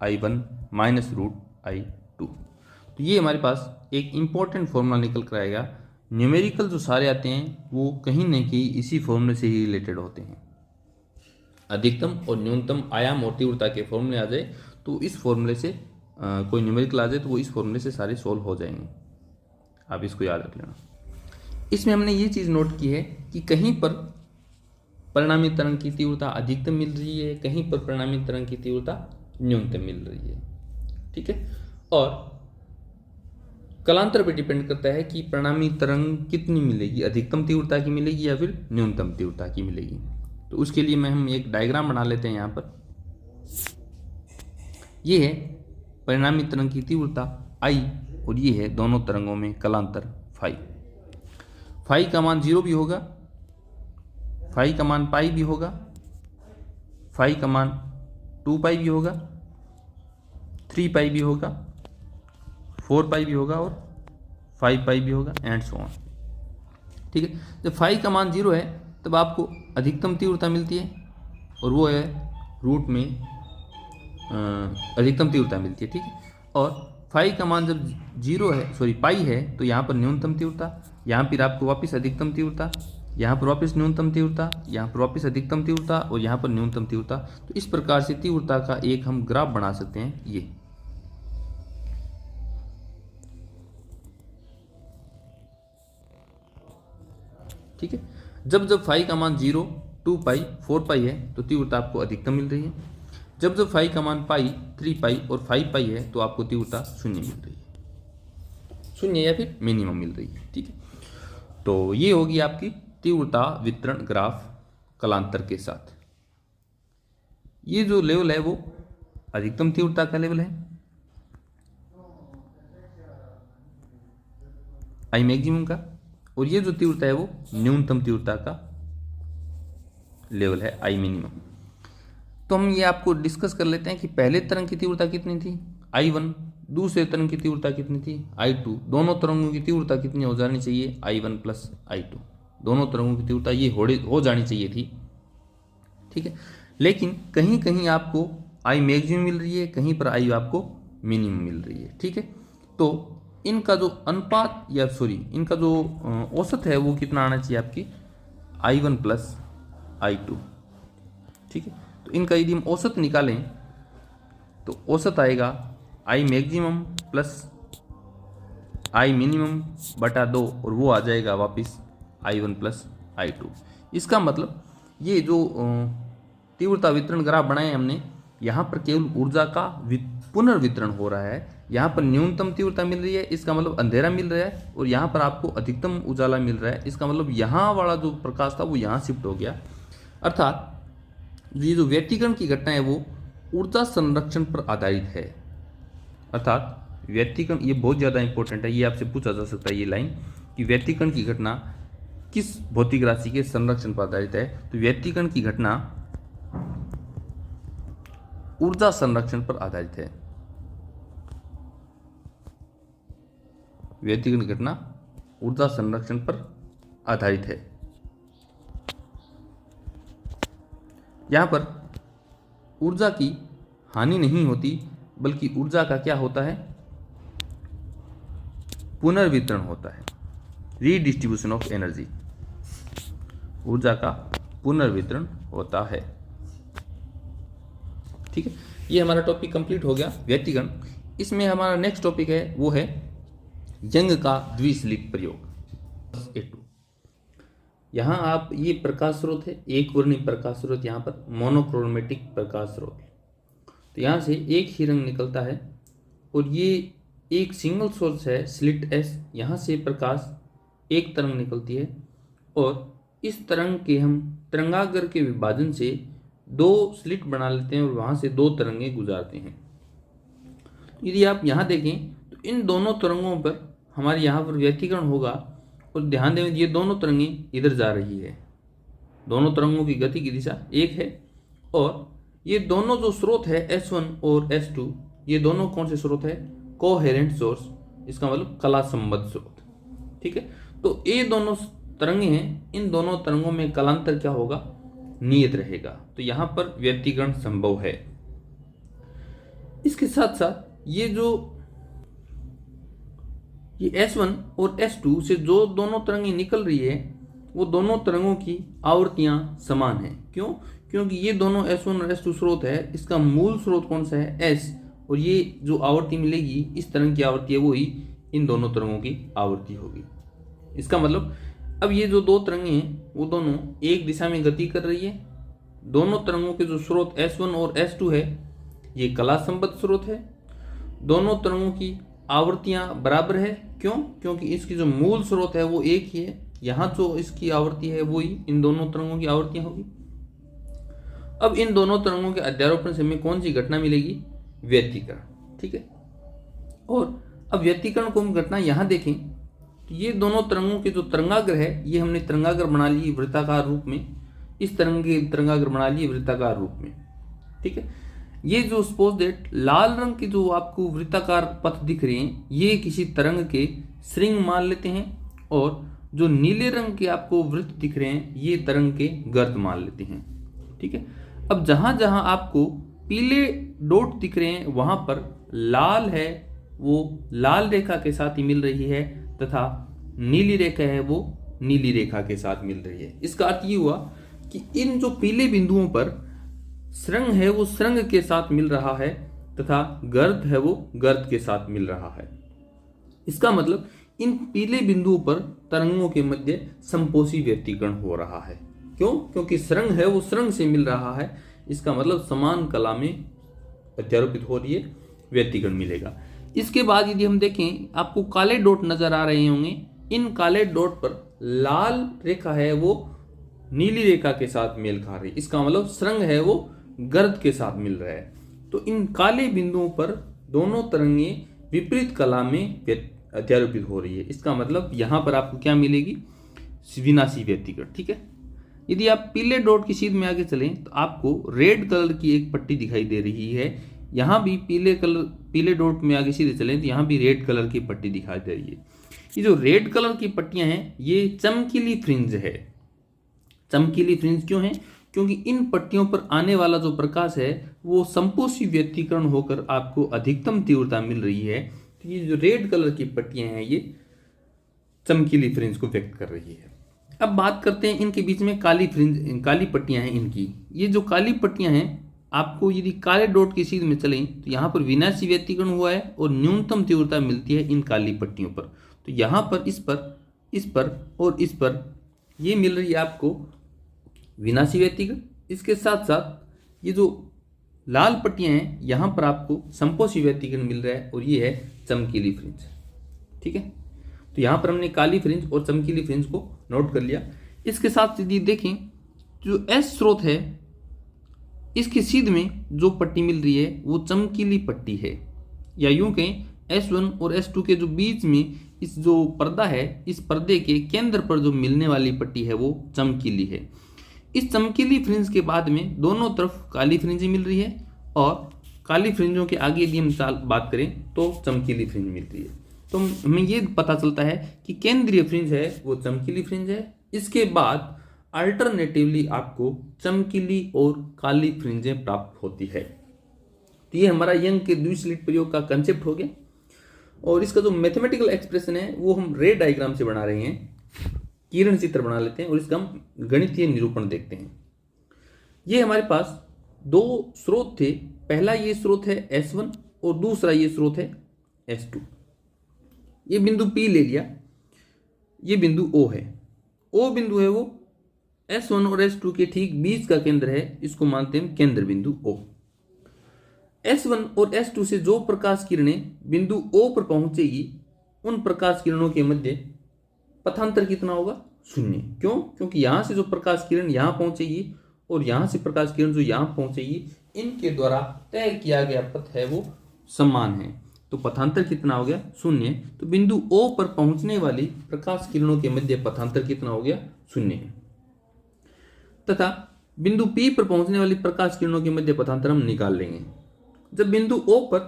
I1 minus root I2। तो ये हमारे पास एक इम्पोर्टेंट फॉर्मूला निकल कर आएगा। न्यूमेरिकल जो सारे आते हैं वो कहीं न कहीं इसी फॉर्मूले से ही रिलेटेड होते हैं। अधिकतम और न्यूनतम आयाम और तीव्रता के फॉर्मूले आ जाए तो इस फॉर्मूले से कोई न्यूमेरिकल आ जाए तो वो इस फॉर्मूले से सारे सॉल्व हो जाएंगे। आप इसको याद रख लेना। इसमें हमने ये चीज़ नोट की है कि कहीं पर परिणामी तरंग की तीव्रता अधिकतम मिल रही है, कहीं पर परिणामी तरंग की तीव्रता न्यूनतम मिल रही है। ठीक है, और कालांतर पर डिपेंड करता है कि परिणामी तरंग कितनी मिलेगी, अधिकतम तीव्रता की मिलेगी या फिर न्यूनतम तीव्रता की मिलेगी। तो उसके लिए हम एक डायग्राम बना लेते हैं। यहाँ पर ये है परिणामी तरंग की तीव्रता I और ये है दोनों तरंगों में कलांतर फाई। फाई का मान 0 भी होगा, फाई का मान पाई भी होगा, फाई का मान 2 पाई भी होगा, 3 पाई भी होगा, 4 पाई भी होगा और 5 पाई भी होगा एंड सो ऑन। ठीक है, जब फाई का मान 0 है तब आपको अधिकतम तीव्रता मिलती है और वो है रूट में अधिकतम तीव्रता मिलती है। ठीक है, और फाई का मान जब 0 है, सॉरी पाई है, तो यहाँ पर न्यूनतम तीव्रता, यहाँ पर आपको वापस अधिकतम तीव्रता, यहाँ पर वापस न्यूनतम तीव्रता, यहाँ पर वापस अधिकतम तीव्रता और यहाँ पर न्यूनतम तीव्रता। तो इस प्रकार से तीव्रता का एक हम ग्राफ बना सकते हैं। ये ठीक है, जब फाई का मान 0, 2 पाई, 4 पाई है तो तीव्रता आपको अधिकतम मिल रही है। जब फाई का मान पाई, 3 पाई और 5 पाई है तो आपको तीव्रता 0 मिल रही है, 0 या फिर मिनिमम मिल रही है। ठीक है, तो ये होगी आपकी तीव्रता वितरण ग्राफ कालांतर के साथ। ये जो लेवल है वो अधिकतम तीव्रता का लेवल है I मैक्सिमम का, और ये जो तीव्रता है वो न्यूनतम तीव्रता का लेवल है I मिनिमम। तो हम ये आपको डिस्कस कर लेते हैं कि पहले तरंग की तीव्रता कितनी थी I1, दूसरे तरंग की तीव्रता कितनी थी I2, दोनों तरंगों की तीव्रता कितनी हो जानी चाहिए I1 प्लस I2, दोनों तरंगों की तीव्रता ये हो जानी चाहिए थी। ठीक है, लेकिन कहीं कहीं आपको I मैक्सिमम मिल रही है, कहीं पर I आपको मिनिमम मिल रही है। ठीक है, तो इनका जो अनुपात या सॉरी इनका जो औसत है वो कितना आना चाहिए आपकी I1 प्लस I2। ठीक है, तो इनका यदि हम औसत निकालें तो औसत आएगा I maximum plus I minimum बटा 2 और वो आ जाएगा वापस I1 प्लस I2। इसका मतलब ये जो तीव्रता वितरण ग्राफ बनाए हमने, यहाँ पर केवल ऊर्जा का पुनर्वितरण हो रहा है। यहाँ पर न्यूनतम तीव्रता मिल रही है, इसका मतलब अंधेरा मिल रहा है, और यहाँ पर आपको अधिकतम उजाला मिल रहा है, इसका मतलब यहाँ वाला जो प्रकाश था वो यहाँ शिफ्ट हो गया। अर्थात ये जो व्यतिकरण की घटना है वो ऊर्जा संरक्षण पर आधारित है। अर्थात व्यतिकरण, ये बहुत ज़्यादा इंपॉर्टेंट है, ये आपसे पूछा जा सकता है ये लाइन कि व्यतिकरण की घटना किस भौतिक राशि के संरक्षण पर आधारित है। तो व्यतिकरण की घटना ऊर्जा संरक्षण पर आधारित है। व्यतिकरण की घटना ऊर्जा संरक्षण पर आधारित है। यहां पर ऊर्जा की हानि नहीं होती, बल्कि ऊर्जा का क्या होता है, पुनर्वितरण होता है, रीडिस्ट्रीब्यूशन ऑफ एनर्जी। ऊर्जा का पुनर्वितरण होता है। ठीक है, ये हमारा टॉपिक कंप्लीट हो गया व्यतिकरण। इसमें हमारा नेक्स्ट टॉपिक है वो है यंग का द्विस्लिट प्रयोग। A2 यहाँ आप, ये प्रकाश स्रोत है, एक वर्णी प्रकाश स्रोत, यहाँ पर मोनोक्रोमेटिक प्रकाश स्रोत। तो यहाँ से एक ही रंग निकलता है और ये एक सिंगल सोर्स है स्लिट S। यहाँ से प्रकाश एक तरंग निकलती है और इस तरंग के हम तरंगाग्र के विभाजन से दो स्लिट बना लेते हैं और वहाँ से दो तरंगें गुजारते हैं। यदि आप यहाँ देखें तो इन दोनों तरंगों पर हमारे यहाँ पर व्यतिकरण होगा, और ध्यान दें ये दोनों तरंगें इधर जा रही है, दोनों तरंगों की गति की दिशा एक है, और ये दोनों जो स्रोत है S1 और S2, ये दोनों कौन से स्रोत है, कोहेरेंट सोर्स, इसका मतलब कला संबद्ध स्रोत। ठीक है, तो ये दोनों तरंगे हैं, इन दोनों तरंगों में कलांतर क्या होगा, नियत रहेगा। तो यहाँ पर व्यतिकरण संभव है। इसके साथ साथ ये S1 और S2 से जो दोनों तरंगें निकल रही है वो दोनों तरंगों की आवृत्तियां समान हैं। क्यों? क्योंकि ये दोनों S1 और S2 स्रोत है, इसका मूल स्रोत कौन सा है, S, और ये जो आवृत्ति मिलेगी इस तरंग की आवृत्ति है वो ही इन दोनों तरंगों की आवृत्ति होगी। इसका मतलब अब ये जो दो तरंगें हैं वो दोनों एक दिशा में गति कर रही है। दोनों तरंगों के जो स्रोत S1 और S2 है ये कला संबद्ध स्रोत है। दोनों तरंगों की आवृत्तियां बराबर है। क्यों? क्योंकि इसकी जो मूल स्रोत है वो एक ही है, यहाँ जो इसकी आवृत्ति है वो ही इन दोनों तरंगों की आवृत्तियां होगी। अब इन दोनों तरंगों के अध्यारोपण से हमें कौन सी घटना मिलेगी, व्यतिकरण। ठीक है, और अब व्यतिकरण को हम घटना यहाँ देखें तो ये दोनों तरंगों के जो तरंगाग्र है ये हमने तरंगाग्र बना लिए वृत्ताकार रूप में, इस तरंग के तरंगाग्र बना लिए वृत्ताकार रूप में। ठीक है, ये जो सपोज दैट लाल रंग के जो आपको वृत्ताकार पथ दिख रहे हैं ये किसी तरंग के श्रृंग मान लेते हैं, और जो नीले रंग के आपको वृत्त दिख रहे हैं ये तरंग के गर्त मान लेते हैं। ठीक है, अब जहां जहां आपको पीले डॉट दिख रहे हैं वहां पर लाल है वो लाल रेखा के साथ ही मिल रही है, तथा नीली रेखा है वो नीली रेखा के साथ मिल रही है। इसका अर्थ ये हुआ कि इन जो पीले बिंदुओं पर श्रृंग है वो श्रृंग के साथ मिल रहा है, तथा गर्त है वो गर्त के साथ मिल रहा है। इसका मतलब इन पीले बिंदुओं पर तरंगों के मध्य संपोषी व्यतिकरण हो रहा है। क्यों? क्योंकि श्रृंग है वो श्रृंग से मिल रहा है, इसका मतलब समान कला में अध्यारोपित हो रही है, व्यतिकरण मिलेगा। इसके बाद यदि हम देखें आपको काले डॉट नजर आ रहे होंगे, इन काले डॉट पर लाल रेखा है वो नीली रेखा के साथ मेल खा रही है, इसका मतलब श्रृंग है वो गर्त के साथ मिल रहा है। तो इन काले बिंदुओं पर दोनों तरंगें विपरीत कला में अध्यारोपित हो रही है, इसका मतलब यहां पर आपको क्या मिलेगी, विनाशी व्यतिकरण। ठीक है, यदि आप पीले डॉट की सीध में आगे चलें तो आपको रेड कलर की एक पट्टी दिखाई दे रही है। यहाँ भी पीले डॉट में आगे सीधे चलें तो यहाँ भी रेड कलर की पट्टी दिखाई दे रही है। ये जो रेड कलर की पट्टियां हैं ये चमकीली फ्रिंज है। चमकीली फ्रिंज क्यों है? क्योंकि इन पट्टियों पर आने वाला जो प्रकाश है वो संपोषी व्यतिकरण होकर आपको अधिकतम तीव्रता मिल रही है, तो ये जो रेड कलर की पट्टियां हैं ये चमकीली फ्रिंज को व्यक्त कर रही है। अब बात करते हैं इनके बीच में काली पट्टियां हैं इनकी। ये जो काली पट्टियां हैं, आपको यदि काले डॉट की सीध में चलें तो यहाँ पर विनाशी व्यतिकरण हुआ है और न्यूनतम तीव्रता मिलती है इन काली पट्टियों पर। तो यहाँ पर इस पर और इस पर ये मिल रही है आपको विनाशी व्यतिकरण। इसके साथ साथ ये जो लाल पट्टियां हैं यहाँ पर आपको संपोषी व्यतिकरण मिल रहा है और ये है चमकीली फ्रिंज। ठीक है, तो यहाँ पर हमने काली फ्रिंज और चमकीली फ्रिंज को नोट कर लिया। इसके साथ यदि देखें, जो एस स्रोत है इसकी सीध में जो पट्टी मिल रही है वो चमकीली पट्टी है, या यूं कहें S1 और S2 के जो बीच में इस जो पर्दा है, इस पर्दे के केंद्र पर जो मिलने वाली पट्टी है वो चमकीली है। इस चमकीली फ्रिंज के बाद में दोनों तरफ काली फ्रिंज मिल रही है और काली फ्रिंजों के आगे यदि हम बात करें तो चमकीली फ्रिंज मिल रही है। तो हमें ये पता चलता है कि केंद्रीय फ्रिंज है वो चमकीली फ्रिंज है। इसके बाद अल्टरनेटिवली आपको चमकीली और काली फ्रिंजें प्राप्त होती है। तो ये हमारा यंग के द्विस्लिट प्रयोग का कंसेप्ट हो गया और इसका जो मैथमेटिकल एक्सप्रेशन है वो हम रे डायग्राम से बना रहे हैं, किरण चित्र बना लेते हैं और इसका हम गणितीय निरूपण देखते हैं। ये हमारे पास दो स्रोत थे, पहला ये स्रोत है S1 और दूसरा ये स्रोत है S2। ये बिंदु P ले लिया, ये बिंदु O है। O बिंदु है वो S1 और S2 के ठीक बीच का केंद्र है, इसको मानते हैं केंद्र बिंदु O। S1 और S2 से जो प्रकाश किरणें बिंदु O पर पहुंचेगी उन प्रकाश किरणों के मध्य पथांतर कितना होगा? 0। क्यों? क्योंकि यहां से जो प्रकाश किरण यहां पहुंचेगी और यहां से प्रकाश किरण जो यहां पहुंचेगी, इनके द्वारा तय किया गया पथ है वो समान है। तो पथांतर कितना हो गया? 0। तो बिंदु O पर पहुंचने वाली प्रकाश किरणों के मध्य पथांतर कितना हो गया? 0 है। तथा बिंदु P पर पहुंचने वाली प्रकाश किरणों के मध्य पथांतर हम निकाल लेंगे। जब बिंदु O पर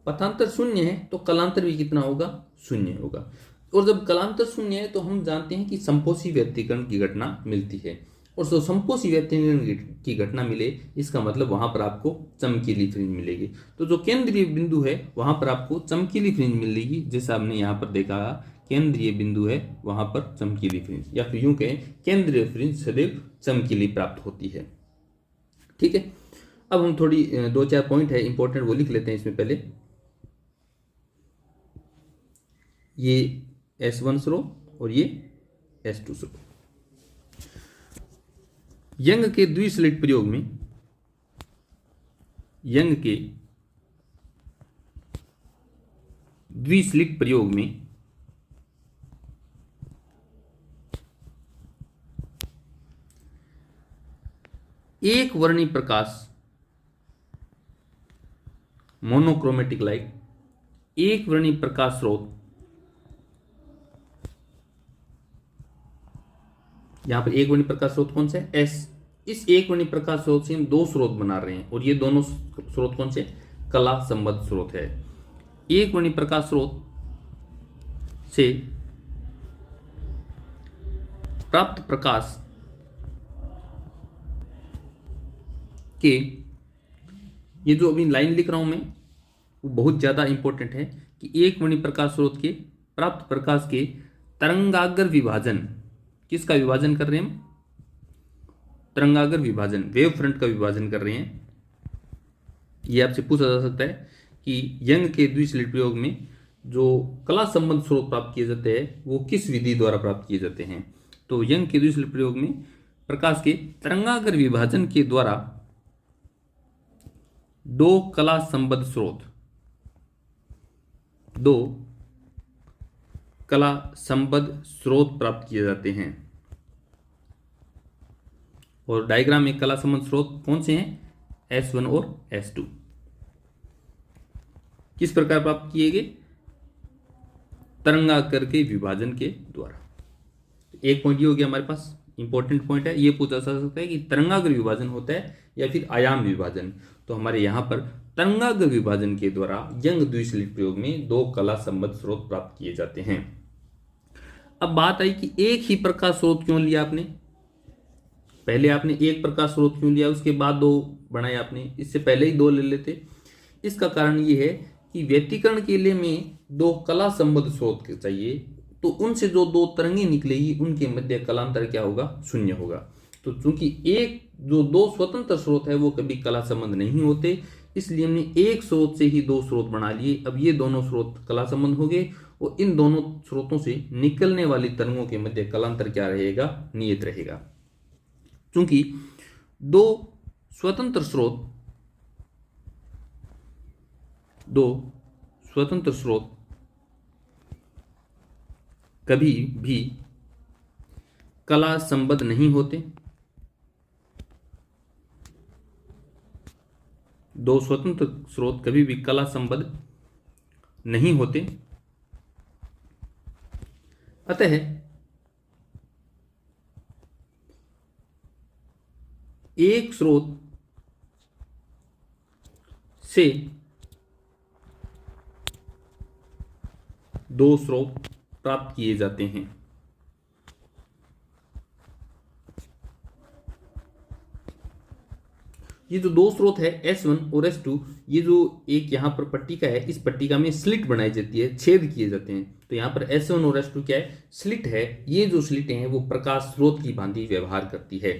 पथांतर 0 है तो कलांतर भी कितना होगा? 0 होगा। और जब कलांतर 0 है तो हम जानते हैं कि संपोषी व्यतिकरण की घटना मिलती है, और जो संपोषी व्यतिकरण की घटना मिले इसका मतलब वहां पर आपको चमकीली फ्रिंज मिलेगी। तो जो केंद्रीय बिंदु है वहां पर आपको चमकीली फ्रिंज मिलेगी, जैसा हमने यहाँ पर देखा केंद्रीय बिंदु है वहां पर चमकीली फ्रिंज, या फिर यूं कहें केंद्रीय फ्रिंज सदैव चमकीली प्राप्त होती है। ठीक है, अब हम थोड़ी 2-4 पॉइंट है इंपॉर्टेंट वो लिख लेते हैं इसमें। पहले ये S1 स्रोत और ये S2 स्रोत। यंग के द्विस्लिट प्रयोग में, यंग के द्विस्लिट प्रयोग में एक वर्णी प्रकाश मोनोक्रोमेटिक लाइट, एक वर्णी प्रकाश स्रोत, यहां पर एक वर्णी प्रकाश स्रोत कौन सा है? S। इस एक वर्णी प्रकाश स्रोत से हम दो स्रोत बना रहे हैं और ये दोनों स्रोत कौन से? कला संबद्ध स्रोत है। एक वर्णी प्रकाश स्रोत से प्राप्त प्रकाश के, ये जो अभी लाइन लिख रहा हूं मैं वो बहुत ज्यादा इंपॉर्टेंट है कि एक वर्णी प्रकाश स्रोत के प्राप्त प्रकाश के तरंगाग्र विभाजन, किसका विभाजन कर रहे हैं हम? तरंगाग्र विभाजन, वेव फ्रंट का विभाजन कर रहे हैं। ये आपसे पूछा जा सकता है कि यंग के द्विस्लिट प्रयोग में जो कला संबंध स्रोत प्राप्त किए जाते हैं वो किस विधि द्वारा प्राप्त किए जाते हैं? तो यंग के द्विस्लिट प्रयोग में प्रकाश के तरंगाग्र विभाजन के द्वारा दो कला संबद्ध स्रोत, दो कला संबद्ध स्रोत प्राप्त किए जाते हैं। और डायग्राम में कला संबद्ध स्रोत कौन से हैं? S1 और S2। किस प्रकार प्राप्त किए गए? तरंगाग्र के विभाजन के द्वारा। एक पॉइंट ये हो गया हमारे पास, इंपॉर्टेंट पॉइंट है। ये पूछा जा सकता है कि तरंगाग्र विभाजन होता है या फिर आयाम विभाजन। तो हमारे यहां पर तरंगाग्र विभाजन के द्वारा यंग द्विस्लिट प्रयोग में दो कला संबद्ध स्रोत प्राप्त किए जाते हैं। अब बात आई कि एक ही प्रकाश स्रोत क्यों लिया आपने? पहले आपने एक प्रकाश स्रोत क्यों लिया, उसके बाद दो बनाए आपने? इससे पहले ही दो ले लेते। इसका कारण ये है कि व्यतिकरण के लिए में दो कला संबद्ध स्रोत चाहिए, तो उनसे जो दो तरंगे निकलेगी उनके मध्य कलांतर क्या होगा, शून्य होगा। तो चूंकि एक जो दो स्वतंत्र स्रोत है वो कभी कला संबंध नहीं होते, इसलिए हमने एक स्रोत से ही दो स्रोत बना लिए। अब ये दोनों स्रोत कला संबंध हो गए और इन दोनों स्रोतों से निकलने वाली तरंगों के मध्य कलांतर क्या रहेगा, नियत रहेगा। चूंकि दो स्वतंत्र स्रोत कभी भी कला संबद्ध नहीं होते, दो स्वतंत्र स्रोत कभी भी कला संबद्ध नहीं होते, अतः एक स्रोत से दो स्रोत प्राप्त किए जाते हैं। ये जो दो स्रोत है S1 और S2, ये जो एक यहाँ पर पट्टिका है, इस पट्टिका में स्लिट बनाई जाती है, छेद किए जाते हैं। तो यहाँ पर S1 और S2 क्या है, स्लिट है। ये जो स्लिटें हैं वो प्रकाश स्रोत की भांति व्यवहार करती है।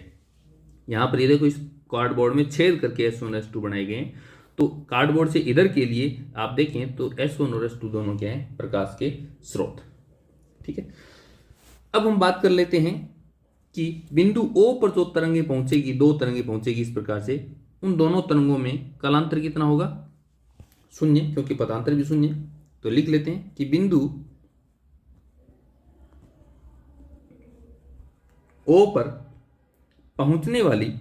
यहाँ पर ये देखो, इस कार्डबोर्ड में छेद करके S1 S2 बनाए गए हैं। तो कार्डबोर्ड से इधर के लिए आप देखें तो S1 और S2 दोनों क्या है, प्रकाश के स्रोत। ठीक है, अब हम बात कर लेते हैं कि बिंदु O पर जो तरंगे पहुंचेगी, दो तरंगे पहुंचेगी इस प्रकार से, उन दोनों तरंगों में कलांतर कितना होगा, शून्य, क्योंकि पथांतर भी शून्य। तो लिख लेते हैं कि बिंदु O पर पहुंचने वाली,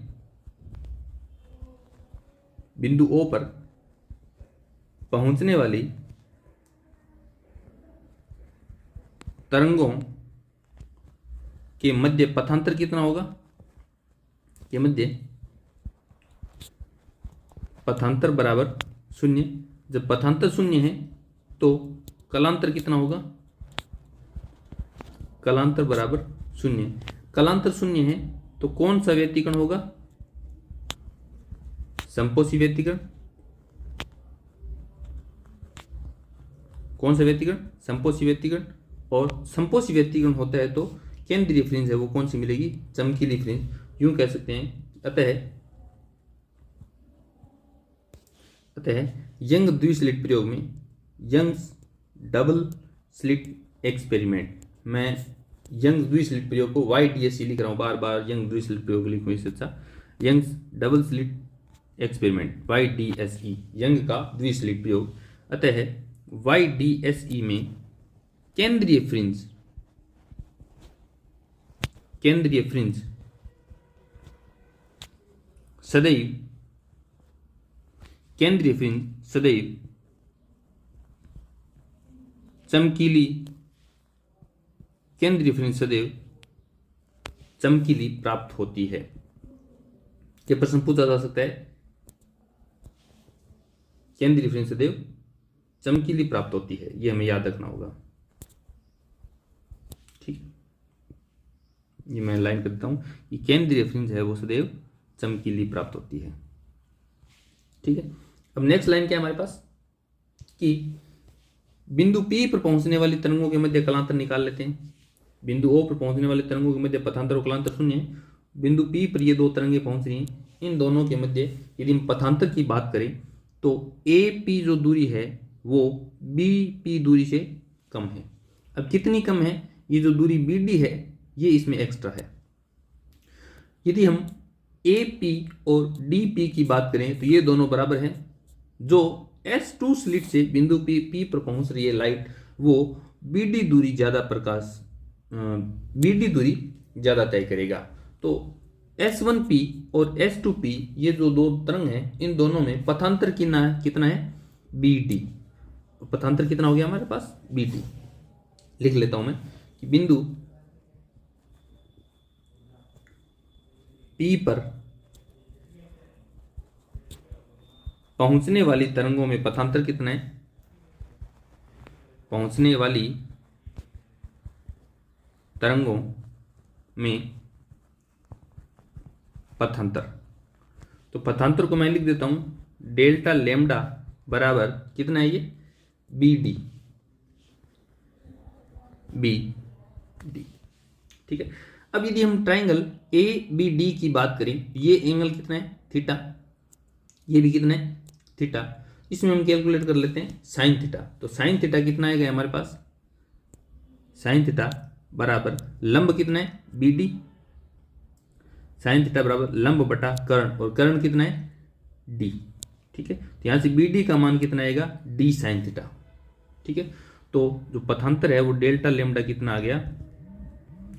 बिंदु O पर पहुंचने वाली तरंगों के मध्य पथांतर कितना होगा, के मध्य पथांतर बराबर शून्य। जब पथांतर शून्य है तो कलांतर कितना होगा, कलांतर बराबर शून्य। कलांतर शून्य है तो कौन सा व्यतिकरण होगा, संपोषी व्यतिकरण। कौन सा व्यतिकरण, संपोषी व्यतिकरण। और संपोषी व्यतिकरण होता है तो केंद्रीय फ्रिंज है वो कौन सी मिलेगी, चमकीली फ्रिंज, यूं कह सकते हैं। अतः यंग द्विस्लिट प्रयोग में, यंग्स डबल स्लिट एक्सपेरिमेंट, मैं यंग द्विस्लिट प्रयोग को YDSE लिख रहा हूं, बार बार यंग द्विस्लिट प्रयोग लिखूं इससे अच्छा, Young's double slit experiment YDSE, Young का द्विस्लिट प्रयोग। अतः YDSE में केंद्रीय फ्रिंज सदैव, केंद्रीय फ्रिंज सदैव चमकीली, केंद्रीय फ्रिंज सदैव चमकीली प्राप्त होती है। यह प्रश्न पूछा जा सकता है, केंद्रीय फ्रिंज सदैव चमकीली प्राप्त होती है, यह हमें याद रखना होगा। ठीक, ये मैं लाइन कर देता हूं कि केंद्रीय फ्रिंज है वो सदैव चमकीली प्राप्त होती है। ठीक है, अब नेक्स्ट लाइन क्या है हमारे पास कि बिंदु P पर पहुंचने वाली तरंगों के मध्य कलांतर निकाल लेते हैं। बिंदु O पर पहुंचने वाली तरंगों के मध्य पथांतर और कलांतर शून्य है। बिंदु P पर ये दो तरंगे पहुंच रही हैं, इन दोनों के मध्य यदि हम पथांतर की बात करें तो AP जो दूरी है वो BP दूरी से कम है। अब कितनी कम है, ये जो दूरी BD है ये इसमें एक्स्ट्रा है। यदि हम AP और DP की बात करें तो ये दोनों बराबर हैं। जो S2 स्लिट से बिंदु P पर पहुंच रही है लाइट, वो BD दूरी ज़्यादा तय करेगा। तो S1P और S2P ये जो दो तरंग हैं, इन दोनों में पथांतर कितना है, BD। पथांतर कितना हो गया हमारे पास, BD। लिख लेता हूं मैं कि बिंदु P पर पहुंचने वाली तरंगों में पथांतर कितना है, पहुंचने वाली तरंगों में पथांतर। तो पथांतर को मैं लिख देता हूं डेल्टा लैम्डा बराबर कितना है, ये बी डी, बी डी, ठीक है। अब यदि हम ट्राइंगल ए बी डी की बात करें, ये एंगल कितना है, थीटा, ये भी कितना है, थीटा। इसमें हम कैलकुलेट कर लेते हैं साइन थीटा। तो साइन थीटा कितना आएगा हमारे पास, साइन थीटा बराबर लंब कितना है, बी डी, साइन थीटा बराबर लंब बटा कर्ण, और कर्ण कितना है, डी, ठीक है। तो यहां से बी डी का मान कितना आएगा, डी साइन थीटा, ठीक है। तो जो पथांतर है वो डेल्टा लेमडा कितना आ गया,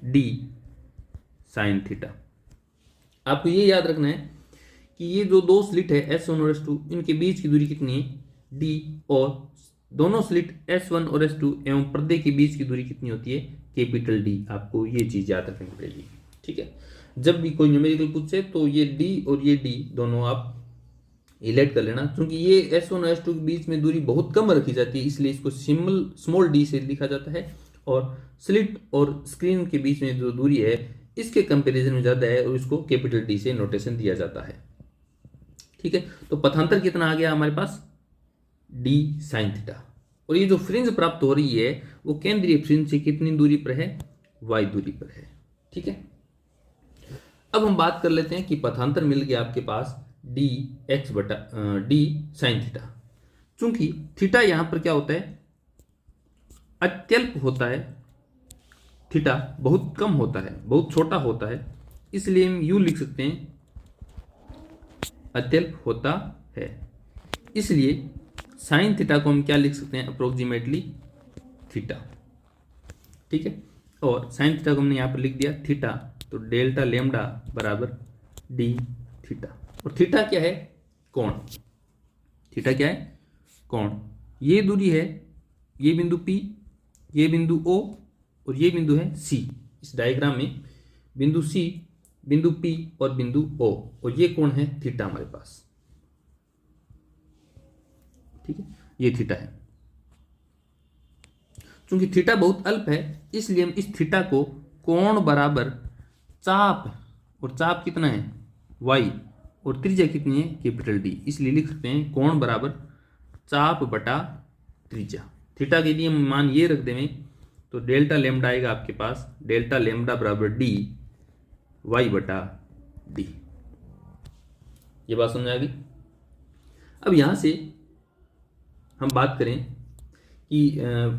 डी साइन थीटा। आपको ये याद रखना है कि ये जो दो स्लिट है S1 और S2, इनके बीच की दूरी कितनी है, D, और दोनों स्लिट S1 और S2 एवं पर्दे के बीच की दूरी कितनी होती है, कैपिटल D। आपको ये चीज याद रखनी पड़ेगी, ठीक है। जब भी कोई न्यूमेरिकल पूछे तो ये D और ये D दोनों आप इलेक्ट कर लेना, क्योंकि ये S1 और S2 के बीच में दूरी बहुत कम रखी जाती है, इसलिए इसको सिंबल स्मॉल d से लिखा जाता है, और स्लिट और स्क्रीन के बीच में जो दूरी है इसके कंपैरिजन में ज़्यादा है, और इसको कैपिटल D से नोटेशन दिया जाता है, ठीक है। तो पथांतर कितना आ गया हमारे पास, d साइन थीटा। और ये जो फ्रिंज प्राप्त हो रही है वो केंद्रीय फ्रिंज से कितनी दूरी पर है, y दूरी पर है, ठीक है। अब हम बात कर लेते हैं कि पथांतर मिल गया आपके पास डी एक्स बटा डी साइन थीटा। चूंकि थीटा यहां पर क्या होता है, अत्यल्प होता है, थीटा बहुत कम होता है, बहुत छोटा होता है, इसलिए हम यू लिख सकते हैं, अत्यल्प होता है, इसलिए साइन थीटा को हम क्या लिख सकते हैं, अप्रोक्सीमेटली थीटा, ठीक है। और साइन थीटा को हमने यहां पर लिख दिया थीटा, तो डेल्टा लेमडा बराबर डी थीटा। और थीटा क्या है, कोण, थीटा क्या है, कोण। ये दूरी है, ये बिंदु P, ये बिंदु O, और ये बिंदु है C। इस डायग्राम में बिंदु C, बिंदु P और बिंदु O, और ये कोण है थीटा हमारे पास, ठीक है, ये थीटा है। चूंकि थीटा बहुत अल्प है, इसलिए हम इस थीटा को कोण बराबर चाप, और चाप कितना है, y, और त्रिज्या कितनी है, कैपिटल D, इसलिए लिख सकते हैं कोण बराबर चाप बटा त्रिज्या। थीटा के लिए हम मान ये रख देंगे, तो डेल्टा लेमडा आएगा आपके पास, डेल्टा लेमडा बराबर d y बटा d। ये बात समझ आ गई। अब यहां से हम बात करें कि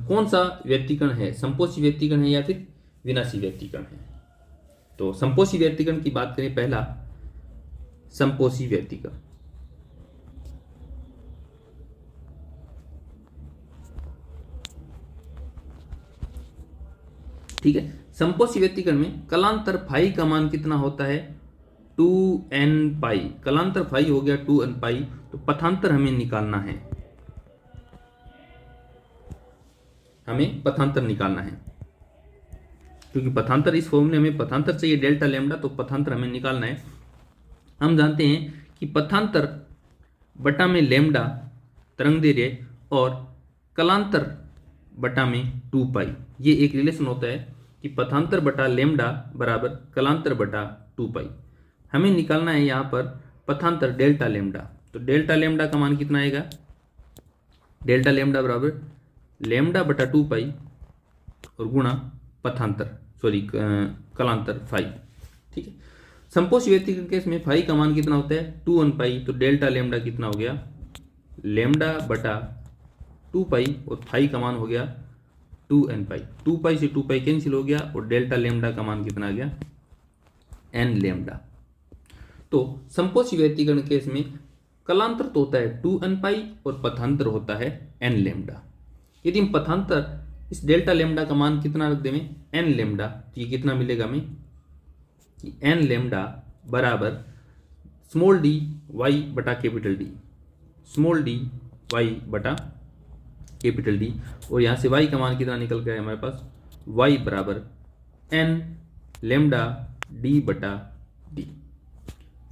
कौन सा व्यक्तीकरण है, संपोषी व्यक्तीकरण है या फिर विनाशी व्यक्तीकरण है। तो संपोषी व्यक्तीकरण की बात करें, पहला संपोषी व्यक्तीकरण, ठीक है। संपोषी व्यक्तीकरण में कलांतर फाई का मान कितना होता है, 2n पाई। कलांतर फाई हो गया 2n पाई, तो पथांतर हमें निकालना है, हमें पथांतर निकालना है, क्योंकि पथांतर इस फॉर्मूले में पथांतर चाहिए डेल्टा लेमडा, तो पथांतर हमें निकालना है। हम जानते हैं कि पथांतर बटा में लेमडा तरंगदैर्घ्य और कलांतर बटा में 2 पाई, ये एक रिलेशन होता है कि पथांतर बटा लेमडा बराबर कलांतर बटा 2 पाई। हमें निकालना है यहाँ पर पथांतर डेल्टा लेमडा, तो डेल्टा लेमडा का मान कितना आएगा, डेल्टा लेमडा बराबर लेमडा बटा 2 पाई और गुणा पथांतर, कलांतर फाई, ठीक है। संपोषी व्यक्तीकरण केस में फाई का मान कितना होता है, 2n पाई, तो डेल्टा लेमडा कितना हो गया, लेमडा बटा 2 पाई, और फाई का मान हो गया 2n पाई। 2 पाई से 2 पाई कैंसिल हो गया, और डेल्टा लेमडा का मान कितना आ गया, n लेमडा। तो संपोषी व्यक्तीकरण केस में कलांतर तो होता है 2n पाई और पथांतर होता है n लेमडा। यदि हम पथांतर इस डेल्टा लेमडा का मान कितना रख दें, n लेमडा, तो ये कितना मिलेगा हमें कि n लेमडा बराबर स्मॉल d y बटा capital D, small d y बटा कैपिटल D, और यहाँ से y का मान कितना निकल गया है हमारे पास, y बराबर n लेमडा d बटा d,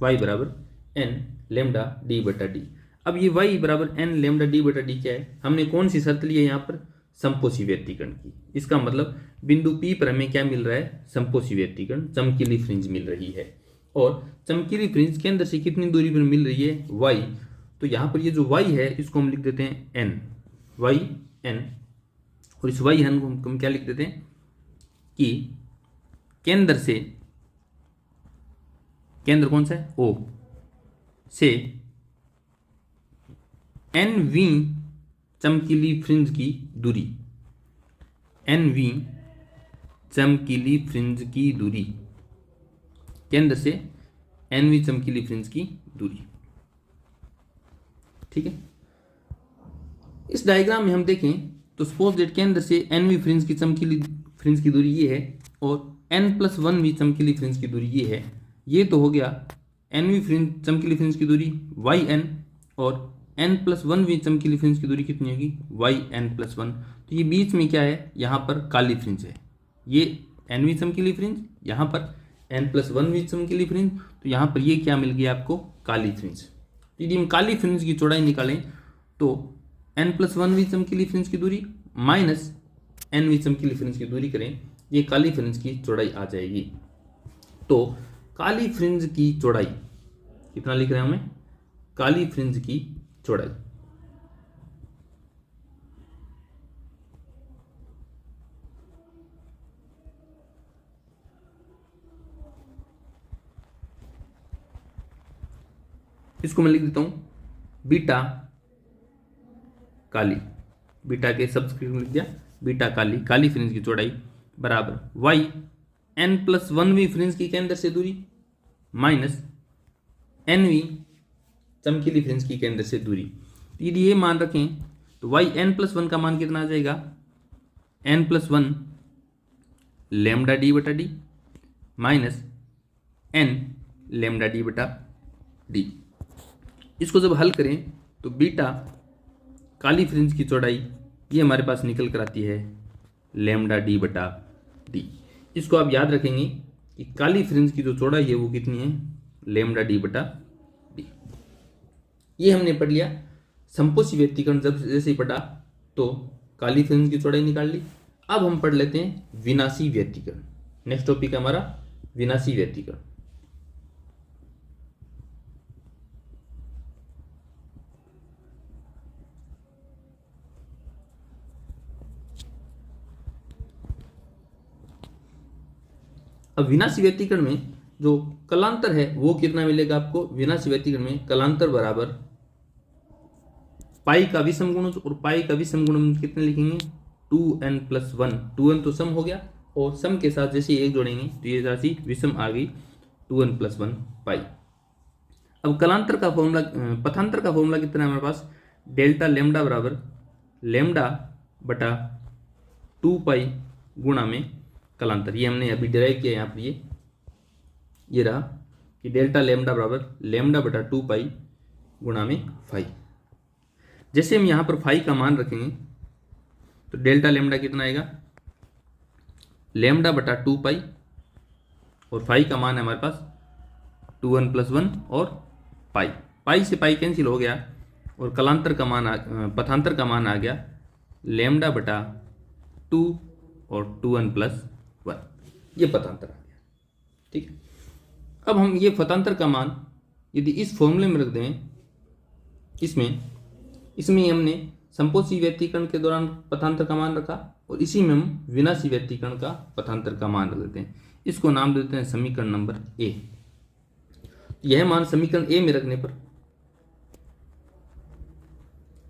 y बराबर n लेमडा d बटा d। अब ये y बराबर n लेमडा d बटा d क्या है, हमने कौन सी शर्त ली है यहाँ पर, संपोषी व्यक्तीकरण की। इसका मतलब बिंदु P पर हमें क्या मिल रहा है, संपोषी व्यक्तीकरण, चमकीली फ्रिंज मिल रही है, और चमकीली फ्रिंज के अंदर से कितनी दूरी पर मिल रही है, y। तो यहाँ पर ये जो y है इसको हम लिख देते हैं n, y एन, और इस वाई एन को हम क्या लिख देते हैं कि केंद्र से, केंद्र कौन सा है, ओ से एन वी चमकीली फ्रिंज की दूरी, एन वी चमकीली फ्रिंज की दूरी, केंद्र से एन वी चमकीली फ्रिंज की दूरी। ठीक है, इस डायग्राम में हम देखें तो सपोज दैट केंद्र से एन वी फ्रिंज की चमकीली फ्रिंज की दूरी ये है और n+1 वी चमकीली फ्रिंज की दूरी ये है। ये तो हो गया एन वी फ्रिंज चमकीली फ्रिंज की दूरी yn, और n+1 वी चमकीली फ्रिंज की दूरी कितनी होगी, yn+1। तो ये बीच में क्या है, यहाँ पर काली फ्रिंज है, ये एन वी चमकीली फ्रिंज, यहाँ पर n+1 वी चमकीली फ्रिंज, तो यहाँ पर ये क्या मिल गया आपको, काली फ्रिंज। यदि हम काली फ्रिंज की चौड़ाई निकालें तो n+1 वी चमकीली फ्रिंज की दूरी माइनस एन वी चमकीली फ्रिंज की दूरी करें, ये काली फ्रिंज की चौड़ाई आ जाएगी। तो काली फ्रिंज की चौड़ाई कितना लिख रहे हैं हमें, काली फ्रिंज की चौड़ाई इसको मैं लिख देता हूं बीटा काली, बीटा के सबस्क्रिप्ट लिख दिया, बीटा काली, काली फ्रिंज की चौड़ाई बराबर वाई n+1 वी फ्रिंज की केंद्र से दूरी माइनस एन वी चमकीली फ्रिंज की केंद्र से दूरी। यदि ये मान रखें तो वाई n+1 का मान कितना आ जाएगा, n+1 लेमडा डी बटा D minus n lambda D बटा डी। इसको जब हल करें तो बीटा काली फ्रिंज की चौड़ाई ये हमारे पास निकल कर आती है लेमडा डी बटा डी। इसको आप याद रखेंगे कि काली फ्रिंज की जो चौड़ाई है वो कितनी है, लेमडा डी बटा डी। ये हमने पढ़ लिया संपोषी व्यतिकरण, जब जैसे ही पढ़ा तो काली फ्रिंज की चौड़ाई निकाल ली। अब हम पढ़ लेते हैं विनाशी व्यतिकरण। नेक्स्ट टॉपिक है हमारा विनाशी व्यतिकरण। अब विनाशी व्यतिकरण में जो कलांतर है वो कितना मिलेगा आपको, विनाशी व्यतिकरण में कलांतर बराबर पाई का विषम गुणज, और पाई का विषम गुणज कितने लिखेंगे, 2n+1। 2n तो सम हो गया और सम के साथ जैसे एक जोड़ेंगे तो ये राशि विषम आ गई 2n+1 पाई। अब कलांतर का फॉर्मूला, पथांतर का फॉर्मूला कितना है हमारे पास, डेल्टा लेमडा बराबर लेमडा बटा 2 पाई गुणा में कलांतर। ये हमने अभी डिराइव किया यहाँ पर, ये रहा कि डेल्टा लेमडा बराबर लेमडा बटा 2 पाई गुणा में फाई। जैसे हम यहाँ पर फाई का मान रखेंगे तो डेल्टा लेमडा कितना आएगा, लेमडा बटा 2 पाई, और फाई का मान है हमारे पास 2n+1 और पाई। पाई से पाई कैंसिल हो गया और कलांतर का मान पथांतर का मान आ गया लेमडा बटा 2 और 2n+1। ये पथांतर आ गया। ठीक है, अब हम ये पथांतर का मान यदि इस फॉर्मूले में रख दें, इसमें हमने संपोषी व्यतिकरण के दौरान पथांतर का मान रखा और इसी में हम विनाशी व्यतिकरण का पथांतर का मान रख देते हैं। इसको नाम देते हैं समीकरण नंबर ए। यह मान समीकरण ए में रखने पर,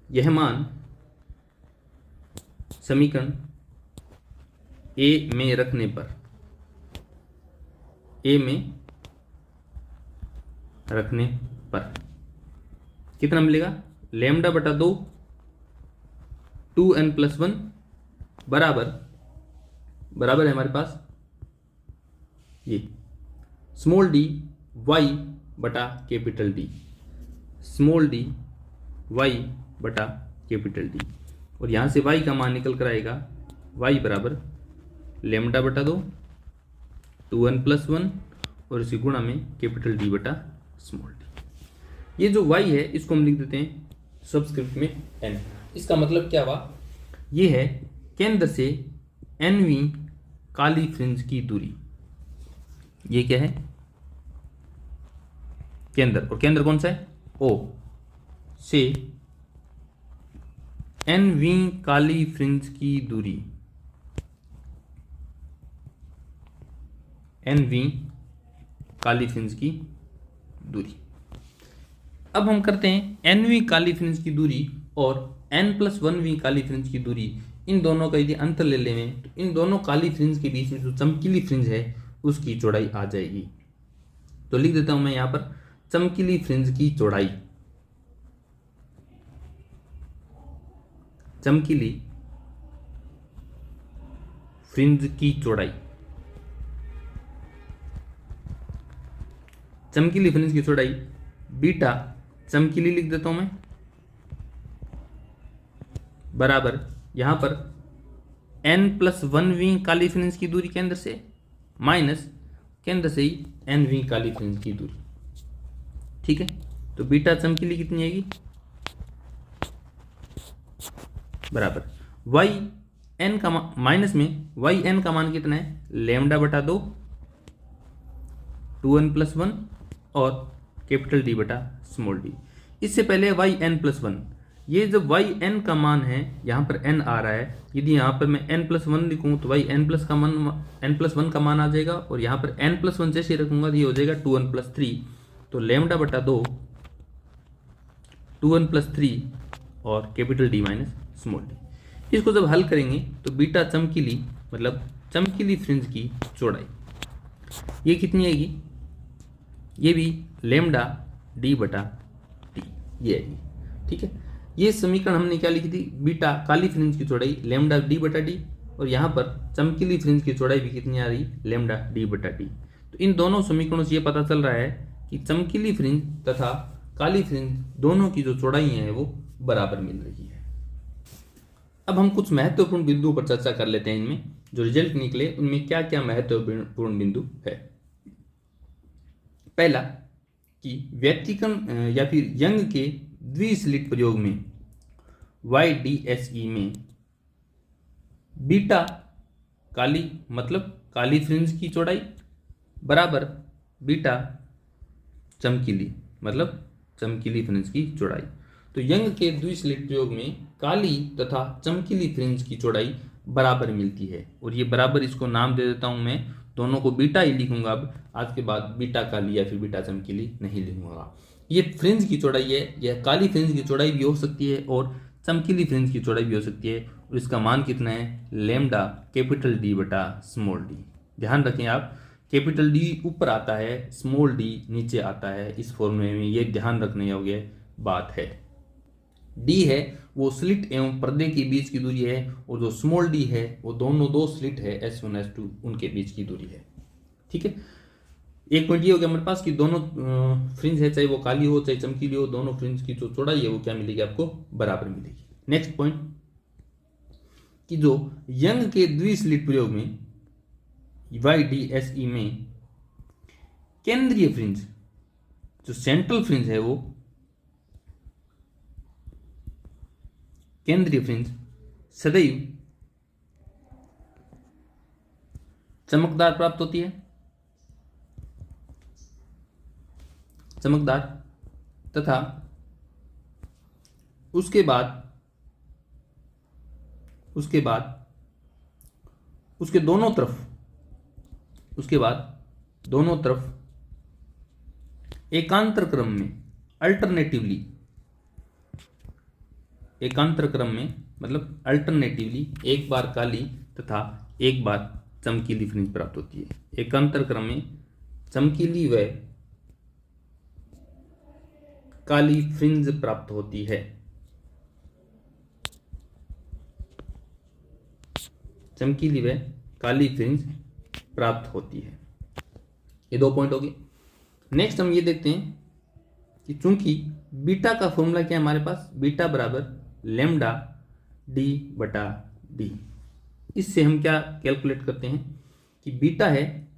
यह मान समीकरण ए में रखने पर, ए में रखने पर कितना मिलेगा, लेमडा बटा 2 2n+1 बराबर है हमारे पास ये स्मॉल डी वाई बटा capital D, small D Y बटा कैपिटल डी, और यहाँ से वाई का मान निकल कर आएगा वाई बराबर लेमडा बटा 2 2n+1 और इसी गुणा में कैपिटल डी बटा स्मॉल डी। ये जो y है इसको हम लिख देते हैं सबस्क्रिप्ट में n। इसका मतलब क्या हुआ, ये है केंद्र से nवीं काली फ्रिंज की दूरी। ये क्या है, केंद्र, और केंद्र कौन सा है, O से nवीं काली फ्रिंज की दूरी, nवीं काली फ्रिंज की दूरी। अब हम करते हैं nवीं काली फ्रिंज की दूरी और n+1वीं काली फ्रिंज की दूरी, इन दोनों का यदि अंतर ले लें तो इन दोनों काली फ्रिंज के बीच में जो चमकीली फ्रिंज है उसकी चौड़ाई आ जाएगी। तो लिख देता हूं मैं यहां पर चमकीली फ्रिंज की चौड़ाई, चमकीली फ्रिंज की चौड़ाई, चमकीली फ्रिंज की चौड़ाई बीटा, चमकीली लिख देता हूं मैं, बराबर यहां पर n+1वीं काली फ्रिंज की दूरी केंद्र से माइनस केंद्र से ही nवीं काली फ्रिंज की दूरी। ठीक है, तो बीटा चमकीली कितनी आएगी, बराबर y n का माइनस में y n का मान कितना है, λ/2 2n+1 और कैपिटल D बटा स्मॉल d। इससे पहले yn+1, ये जब yn का मान है यहाँ पर n आ रहा है, यदि यहाँ पर मैं n+1 लिखूँ तो n+1 का मान आ जाएगा और यहाँ पर n+1 जैसे रखूँगा तो ये हो जाएगा 2n+3, तो λ/2 2n+3 और capital D minus small d। इसको जब हल करेंगे तो बीटा चमकीली मतलब चमकीली फ्रिंज की चौड़ाई ये कितनी आएगी, ये भी λ/d ये आएगी। ठीक है, ये समीकरण हमने क्या लिखी थी, बीटा काली फ्रिंज की चौड़ाई λ/d और यहाँ पर चमकीली फ्रिंज की चौड़ाई भी कितनी आ रही, λ/d। तो इन दोनों समीकरणों से ये पता चल रहा है कि चमकीली फ्रिंज तथा काली फ्रिंज दोनों की जो चौड़ाई है वो बराबर मिल रही है। अब हम कुछ महत्वपूर्ण बिंदुओं पर चर्चा कर लेते हैं, इनमें जो रिजल्ट निकले उनमें क्या क्या महत्वपूर्ण बिंदु है। पहला कि व्यतिकरण या फिर यंग के द्विस्लिट प्रयोग में YDSE में बीटा काली मतलब काली फ्रिंज की चौड़ाई बराबर बीटा चमकीली मतलब चमकीली फ्रिंज की चौड़ाई। तो यंग के द्विस्लिट प्रयोग में काली तथा चमकीली फ्रिंज की चौड़ाई बराबर मिलती है और ये बराबर इसको नाम दे देता हूं मैं, दोनों को बीटा ही लिखूंगा। अब आज के बाद बीटा काली या फिर बीटा चमकीली नहीं लिखूंगा। ये फ्रिंज की चौड़ाई है, यह काली फ्रिंज की चौड़ाई भी हो सकती है और चमकीली फ्रिंज की चौड़ाई भी हो सकती है और इसका मान कितना है, लैम्डा कैपिटल D बटा स्मॉल d। ध्यान रखें आप, कैपिटल D ऊपर आता है, स्मॉल d नीचे आता है इस फॉर्मूले में, ये ध्यान रखने योग्य बात है। d है वो स्लिट एवं पर्दे के बीच की दूरी है और जो स्मॉल d है वो दोनों दो स्लिट है S1 S2 उनके बीच की दूरी है। ठीक है, एक पॉइंट ये हो गया हमारे पास कि दोनों फ्रिंज है, चाहे वो काली हो चाहे चमकीली हो, दोनों फ्रिंज की जो चौड़ाई है वो क्या मिलेगी, आपको बराबर मिलेगी। नेक्स्ट पॉइंट कि जो यंग के द्विस्लिट प्रयोग में YDSE में केंद्रीय फ्रिंज जो सेंट्रल फ्रिंज है वो केंद्रीय फ्रिंज सदैव चमकदार प्राप्त होती है, चमकदार, तथा उसके बाद उसके दोनों तरफ एकांतर क्रम में मतलब अल्टरनेटिवली एक बार काली तथा एक बार चमकीली फ्रिंज प्राप्त होती है। एकांतर क्रम में चमकीली व काली फ्रिंज प्राप्त होती है, चमकीली व काली फ्रिंज प्राप्त होती है। ये दो पॉइंट हो गए। नेक्स्ट हम ये देखते हैं कि चूंकि बीटा का फॉर्मूला क्या है हमारे पास, बीटा बराबर लैम्डा d बटा d। इससे हम क्या कैलकुलेट करते हैं कि बीटा है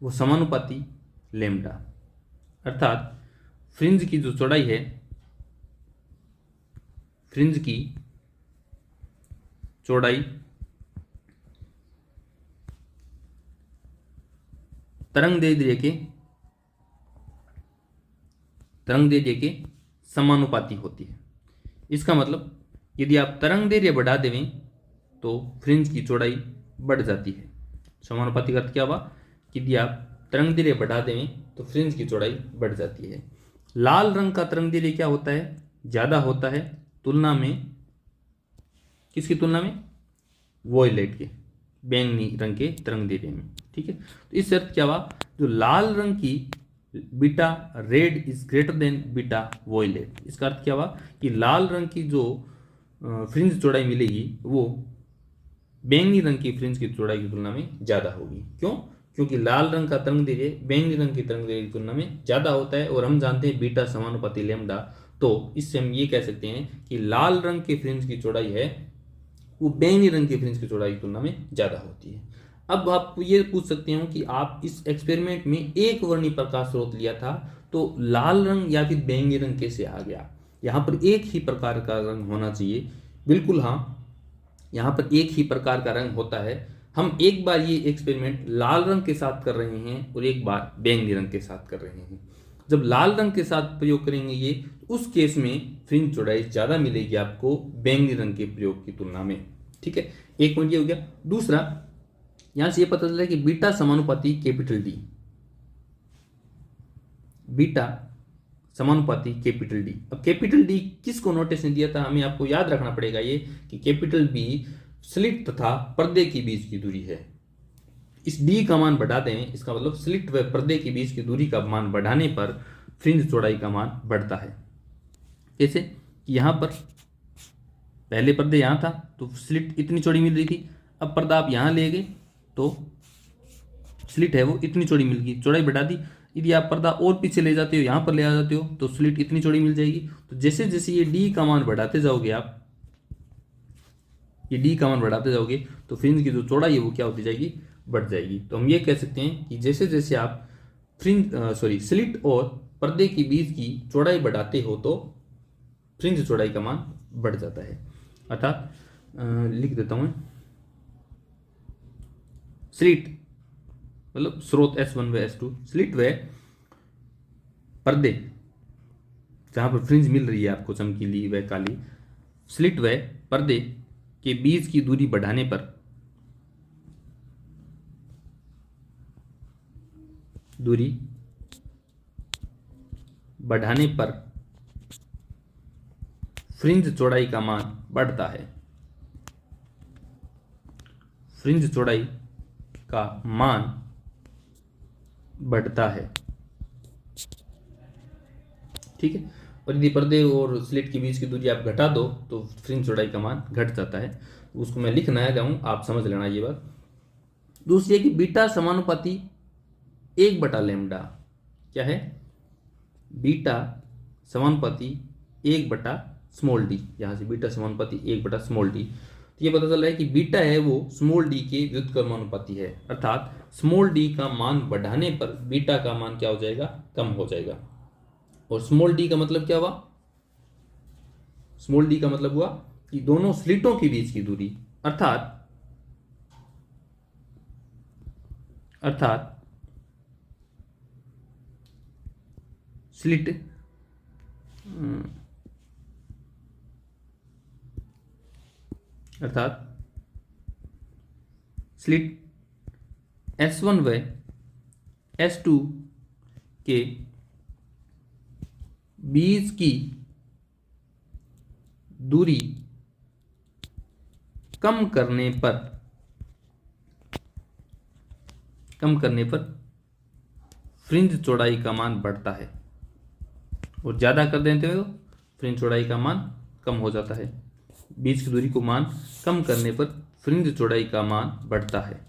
वो समानुपाती लैम्डा, अर्थात फ्रिंज की जो चौड़ाई है, फ्रिंज की चौड़ाई तरंगदैर्ध्य के समानुपाती होती है। इसका मतलब यदि आप तरंग दैर्घ्य बढ़ा देवें तो फ्रिंज की चौड़ाई बढ़ जाती है। समानुपाती का अर्थ क्या हुआ कि यदि आप तरंग दैर्घ्य बढ़ा देवें तो फ्रिंज की चौड़ाई बढ़ जाती है। लाल रंग का तरंग दैर्घ्य क्या होता है, ज़्यादा होता है तुलना में, किसकी तुलना में, वॉयलेट के, बैंगनी रंग के तरंग दैर्घ्य में। ठीक है, तो इस अर्थ क्या हुआ, जो लाल रंग की beta red is greater than beta violet, इसका अर्थ क्या हुआ कि लाल रंग की जो फ्रिंज चौड़ाई मिलेगी वो बैंगनी रंग की फ्रिंज की चौड़ाई की तुलना में ज़्यादा होगी। क्यों? क्योंकि लाल रंग का तरंग दैर्घ्य बैंगनी रंग की तरंग दैर्घ्य की तुलना में ज़्यादा होता है, और हम जानते हैं बीटा समानुपाती लैम्डा, तो इससे हम ये कह सकते हैं कि लाल रंग की फ्रिंज की चौड़ाई है वो बैंगनी रंग की फ्रिंज की चौड़ाई की तुलना में ज़्यादा होती है। अब आप ये पूछ सकते हो कि आप इस एक्सपेरिमेंट में एक वर्णी प्रकाश स्रोत लिया था तो लाल रंग या फिर बैंगनी रंग कैसे आ गया? यहाँ पर एक ही प्रकार का रंग होना चाहिए। बिल्कुल हाँ, यहाँ पर एक ही प्रकार का रंग होता है। हम एक बार ये एक्सपेरिमेंट लाल रंग के साथ कर रहे हैं और एक बार बैंगनी रंग के साथ कर रहे हैं। जब लाल रंग के साथ प्रयोग करेंगे ये, उस केस में फ्रिंज चौड़ाई ज़्यादा मिलेगी आपको बैंगनी रंग के प्रयोग की तुलना में। ठीक है, एक पॉइंट ये हो गया। दूसरा, यहां से ये पता चला कि बीटा समानुपाती कैपिटल डी, बीटा समानुपाती कैपिटल डी। अब कैपिटल डी किसको नोटेशन दिया था, हमें आपको याद रखना पड़ेगा ये कि कैपिटल बी स्लिट तथा पर्दे के बीच की दूरी है। इस डी का मान बढ़ा दें, इसका मतलब स्लिट व पर्दे के बीच की दूरी का मान बढ़ाने पर फ्रिंज चौड़ाई का मान बढ़ता है। कैसे? कि यहाँ पर पहले पर्दे यहाँ था तो स्लिट इतनी चौड़ी मिल रही थी, अब पर्दा आप यहाँ ले गए तो स्लिट है वो इतनी चौड़ी मिल गई, चौड़ाई बढ़ा दी। यदि आप पर्दा और पीछे ले जाते हो, यहाँ पर ले आ जाते हो तो स्लिट इतनी चौड़ी मिल जाएगी। तो जैसे जैसे ये डी का मान बढ़ाते जाओगे आप, ये डी का मान बढ़ाते जाओगे तो फ्रिंज की जो चौड़ाई है वो क्या होती जाएगी, बढ़ जाएगी। तो हम ये कह सकते हैं कि जैसे जैसे आप स्लिट और पर्दे के बीच की चौड़ाई बढ़ाते हो तो फ्रिंज चौड़ाई का मान बढ़ जाता है। अर्थात लिख देता हूं, स्लिट मतलब स्रोत S1 व S2, स्लिट व पर्दे जहां पर फ्रिंज मिल रही है आपको चमकीली व काली, स्लिट व पर्दे के बीच की दूरी बढ़ाने पर फ्रिंज चौड़ाई का मान बढ़ता है। फ्रिंज चौड़ाई का मान बढ़ता है। ठीक है, और यदि पर्दे और स्लिट के बीच की दूरी आप घटा दो तो फ्रिंज चौड़ाई का मान घट जाता है। उसको मैं लिख ना जाऊं, आप समझ लेना ये बात। दूसरी है कि बीटा समानुपाती 1/लैम्डा क्या है, बीटा समानुपाती 1/d, यहां से बीटा समानुपाती 1/d। तो ये पता चल रहा है कि बीटा है वो स्मॉल डी के व्युत्क्रमानुपाती है, अर्थात स्मॉल डी का मान बढ़ाने पर बीटा का मान क्या हो जाएगा, कम हो जाएगा। और स्मॉल डी का मतलब क्या हुआ, स्मॉल डी का मतलब हुआ कि दोनों स्लिटों के बीच की दूरी, अर्थात स्लिट S1 व S2 के बीच की दूरी कम करने पर फ्रिंज चौड़ाई का मान बढ़ता है, और ज़्यादा कर देते हो तो फ्रिंज चौड़ाई का मान कम हो जाता है। बीच की दूरी को मान कम करने पर फ्रिंज चौड़ाई का मान बढ़ता है।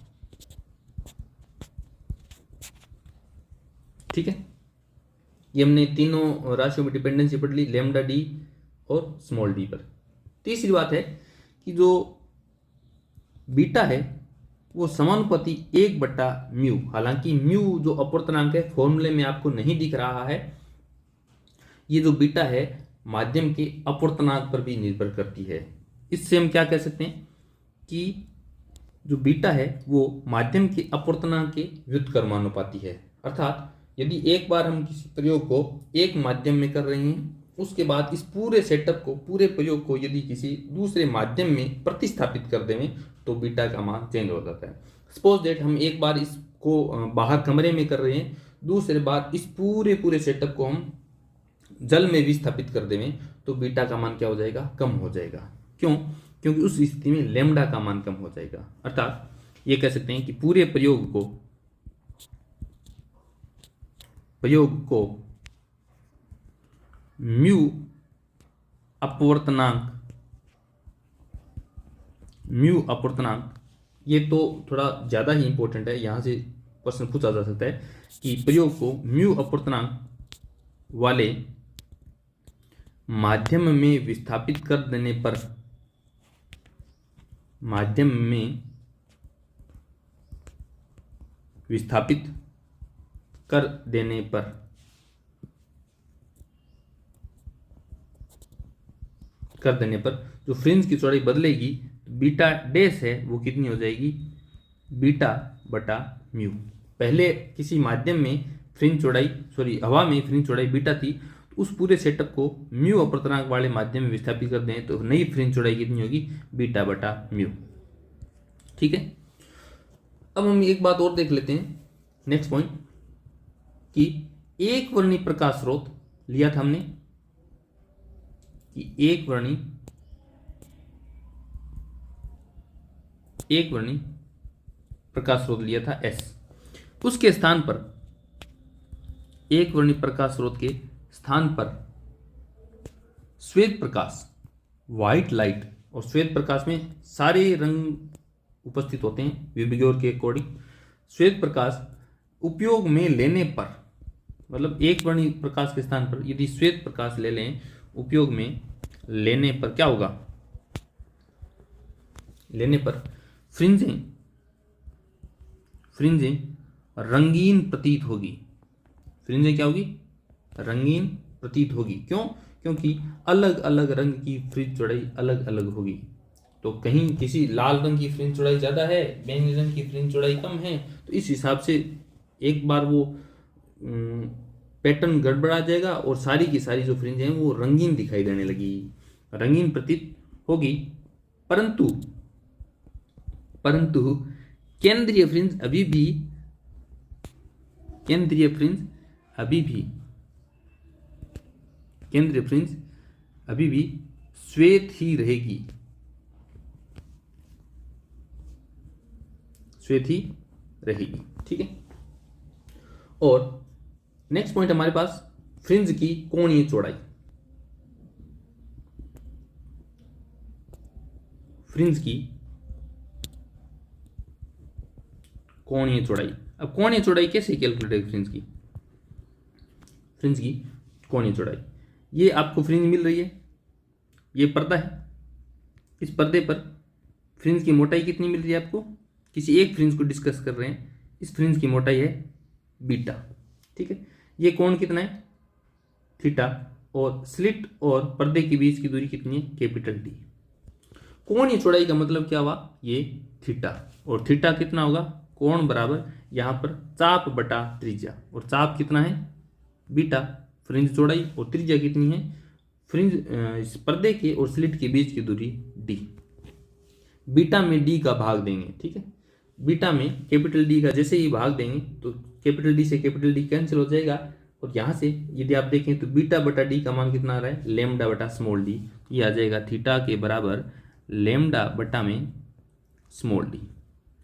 ठीक है, ये हमने तीनों राशियों में डिपेंडेंसी पढ़ ली, लैम्डा डी और स्मॉल डी पर। तीसरी बात है कि जो बीटा है वो समानुपाती 1/म्यू, हालांकि म्यू जो अपवर्तनांक है फॉर्मूले में आपको नहीं दिख रहा है, ये जो बीटा है माध्यम के अपवर्तनांक पर भी निर्भर करती है। इससे हम क्या कह सकते हैं कि जो बीटा है वो माध्यम के अपवर्तनांक के व्युत्क्रमानुपाती है। अर्थात यदि एक बार हम किसी प्रयोग को एक माध्यम में कर रहे हैं उसके बाद इस पूरे सेटअप को, पूरे प्रयोग को यदि किसी दूसरे माध्यम में प्रतिस्थापित कर देवें तो बीटा का मान चेंज हो जाता है। सपोज दैट हम एक बार इसको बाहर कमरे में कर रहे हैं, दूसरे बार इस पूरे सेटअप को हम जल में विस्थापित कर देवें तो बीटा का मान क्या हो जाएगा, कम हो जाएगा। क्यों? क्योंकि उस स्थिति में लैम्डा का मान कम हो जाएगा। अर्थात ये कह सकते हैं कि पूरे प्रयोग को म्यू अपवर्तनांक, ये तो थोड़ा ज़्यादा ही इंपॉर्टेंट है, यहाँ से क्वेश्चन पूछा जा सकता है कि प्रयोग को म्यू अपवर्तनांक वाले माध्यम में विस्थापित कर देने पर, माध्यम में विस्थापित कर देने पर जो फ्रिंज की चौड़ाई बदलेगी, बीटा डैश है वो कितनी हो जाएगी, बीटा बटा म्यू। पहले किसी माध्यम में फ्रिंज चौड़ाई, हवा में फ्रिंज चौड़ाई बीटा थी, तो उस पूरे सेटअप को म्यू अपवर्तनांक वाले माध्यम में विस्थापित कर दें तो नई फ्रिंज चौड़ाई कितनी होगी, बीटा बटा म्यू। ठीक है, अब हम एक बात और देख लेते हैं, नेक्स्ट पॉइंट, कि एक वर्णी प्रकाश स्रोत लिया था हमने, कि एक वर्णी प्रकाश स्रोत लिया था S, उसके स्थान पर, एक वर्णी प्रकाश स्रोत के स्थान पर श्वेत प्रकाश, व्हाइट लाइट, और श्वेत प्रकाश में सारे रंग उपस्थित होते हैं विबग्योर के अकॉर्डिंग। श्वेत प्रकाश उपयोग में लेने पर, मतलब एक वर्णी प्रकाश के स्थान पर यदि श्वेत प्रकाश ले लें उपयोग में लेने पर क्या होगा, लेने पर फ्रिंजें रंगीन प्रतीत होगी। फ्रिंजें क्या होगी, रंगीन प्रतीत होगी। क्यों? क्योंकि अलग अलग रंग की फ्रिंज चौड़ाई अलग अलग होगी। तो कहीं किसी लाल रंग की फ्रिंज चौड़ाई ज़्यादा है, बैंगनी रंग की फ्रिंज चौड़ाई कम है, तो इस हिसाब से एक बार वो पैटर्न गड़बड़ा जाएगा और सारी की सारी जो फ्रिंज हैं वो रंगीन दिखाई देने लगी, रंगीन प्रतीत होगी। परंतु केंद्रीय फ्रिंज अभी भी श्वेत ही रहेगी, ठीक है। और नेक्स्ट पॉइंट हमारे पास फ्रिंज की कोणीय चौड़ाई। फ्रिंज की कोणीय चौड़ाई, अब कोणीय चौड़ाई कैसे कैलकुलेट है फ्रिंज की कोणीय चौड़ाई, ये आपको फ्रिंज मिल रही है, ये पर्दा है, इस पर्दे पर फ्रिंज की मोटाई कितनी मिल रही है आपको, किसी एक फ्रिंज को डिस्कस कर रहे हैं, इस फ्रिंज की मोटाई है बीटा, ठीक है। ये कोण कितना है, थीटा, और स्लिट और पर्दे के बीच की दूरी कितनी है, कैपिटल डी। कोणीय चौड़ाई का मतलब क्या हुआ, ये थीटा, और थीटा कितना होगा, कोण बराबर यहाँ पर चाप बटा त्रिज्या, और चाप कितना है, बीटा, फ्रिंज चौड़ाई, और त्रिज्या कितनी है, फ्रिंज इस पर्दे के और स्लिट के बीच की दूरी डी। बीटा में डी का भाग देंगे, ठीक है, बीटा में कैपिटल डी का जैसे ही भाग देंगे तो कैपिटल डी से कैपिटल डी कैंसिल हो जाएगा, और यहाँ से यदि आप देखें तो बीटा बटा डी का मान कितना आ रहा है, लेमडा बटा स्मॉल डी, ये आ जाएगा थीटा के बराबर लेमडा बटा में स्मॉल डी।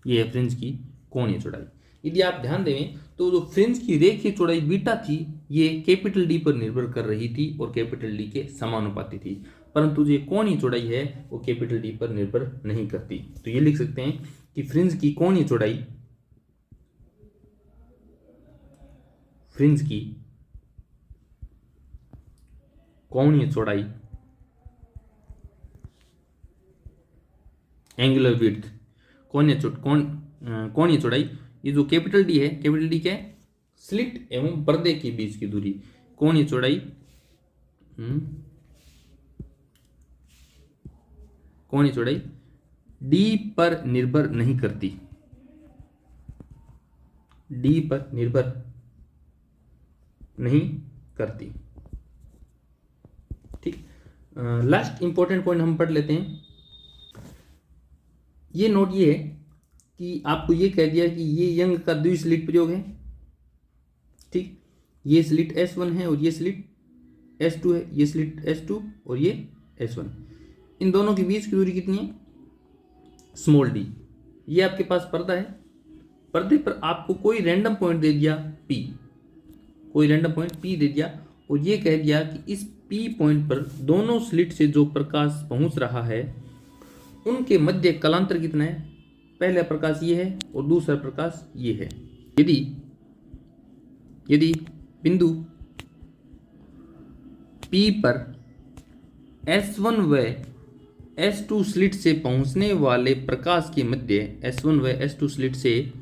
ये है फ्रिंज की कोणीय चौड़ाई। यदि आप ध्यान दें तो जो फ्रिंज की रेखीय चौड़ाई बीटा थी ये कैपिटल डी पर निर्भर कर रही थी और कैपिटल डी के समानुपाती थी, परंतु जो कोणीय चौड़ाई है वो कैपिटल डी पर निर्भर नहीं करती। तो ये लिख सकते हैं कि फ्रिंज की कोणीय चौड़ाई, फ्रिंज की कोणीय चौड़ाई, एंगुलर विड्थ, कोणीय चौड़ाई, ये जो कैपिटल डी है, कैपिटल डी क्या है, स्लिट एवं पर्दे के बीच की दूरी, कोणीय चौड़ाई डी पर निर्भर नहीं करती, डी पर निर्भर नहीं करती। लास्ट इंपॉर्टेंट पॉइंट हम पढ़ लेते हैं। ये नोट ये है कि आपको ये कह दिया कि ये यंग का द्विस्लिट प्रयोग है, ठीक। ये स्लिट S1 है और ये स्लिट S2 है, ये स्लिट S2 और ये S1। इन दोनों के बीच की दूरी कितनी है? Small d। ये आपके पास पर्दा है, पर्दे पर आपको कोई रैंडम पॉइंट दे दिया P, कोई रैंडम पॉइंट P दे दिया और ये कह दिया कि इस P पॉइंट पर दोनों स्लिट से जो प्रकाश पहुंच रहा है उनके मध्य कालांतर कितना है? पहला प्रकाश ये है और दूसरा प्रकाश ये है। यदि बिंदु P पर S1 व S2 स्लिट से पहुंचने वाले प्रकाश के मध्य, S1 व S2 स्लिट से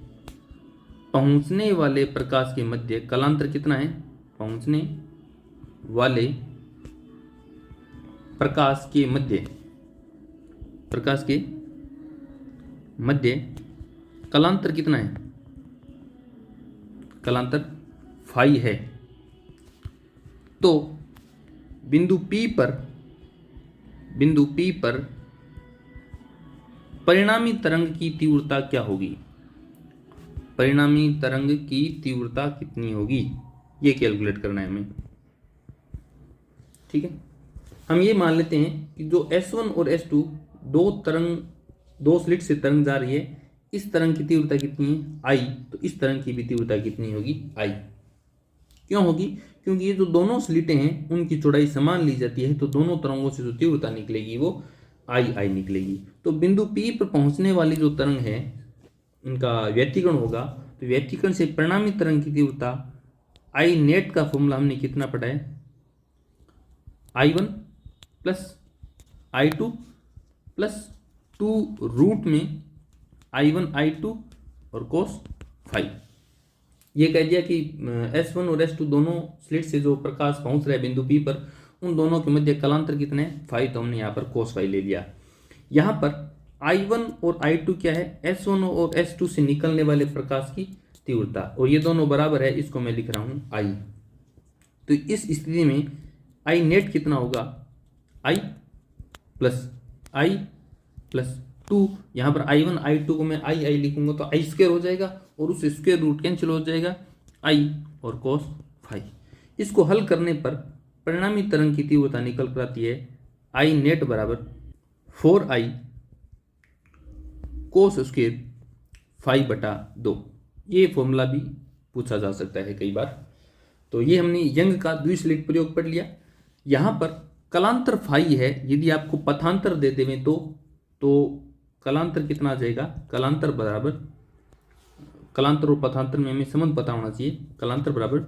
पहुंचने वाले प्रकाश के मध्य कालांतर कितना है? पहुंचने वाले प्रकाश के मध्य कालांतर कितना है? कालांतर फाई है। तो बिंदु P पर परिणामी तरंग की तीव्रता क्या होगी? परिणामी तरंग की तीव्रता कितनी होगी, ये कैलकुलेट करना है हमें, ठीक है। हम ये मान लेते हैं कि जो S1 और S2 दो स्लिट से तरंग जा रही है, इस तरंग की तीव्रता कितनी है? I। तो इस तरंग की भी तीव्रता कितनी होगी? I। क्यों होगी? क्योंकि ये जो दोनों स्लिटें हैं उनकी चौड़ाई समान ली जाती है, तो दोनों तरंगों से जो तीव्रता निकलेगी वो I निकलेगी। तो बिंदु P पर पहुंचने वाली जो तरंग है इनका व्यतिकरण होगा, तो व्यतिकरण से परिणामी तरंग की तीव्रता I नेट का फॉर्मूला हमने कितना पढ़ा है? I1 plus I2 plus 2 root में I1 I2 और cos फाई। ये कह दिया कि S1 और S2 दोनों स्लिट से जो प्रकाश पहुंच रहा है बिंदु P पर, उन दोनों के मध्य कालांतर कितने हैं? फाई। तो हमने यहाँ पर cos फाई ले लिया। यहाँ पर I1 और I2 क्या है? S1 और S2 से निकलने वाले प्रकाश की तीव्रता, और ये दोनों बराबर है, इसको मैं लिख रहा हूँ I। तो इस स्थिति में I नेट कितना होगा? I प्लस 2, यहाँ पर I1 I2 को मैं I लिखूंगा तो I स्क्वायर हो जाएगा और उस स्क्वायर रूट कैंसिल हो जाएगा, I और cos फाई। इसको हल करने पर परिणामी तरंग की तीव्रता निकल कर आती है I नेट बराबर 4I cos स्क्वायर फाई बटा 2। ये फॉर्मूला भी पूछा जा सकता है कई बार। तो ये हमने यंग का द्विस्लिट प्रयोग पढ़ लिया। यहाँ पर कालांतर फाई है, यदि आपको पथांतर दे देवें तो कालांतर कितना आ जाएगा? कालांतर बराबर, कालांतर और पथांतर में हमें संबंध पता होना चाहिए। कालांतर बराबर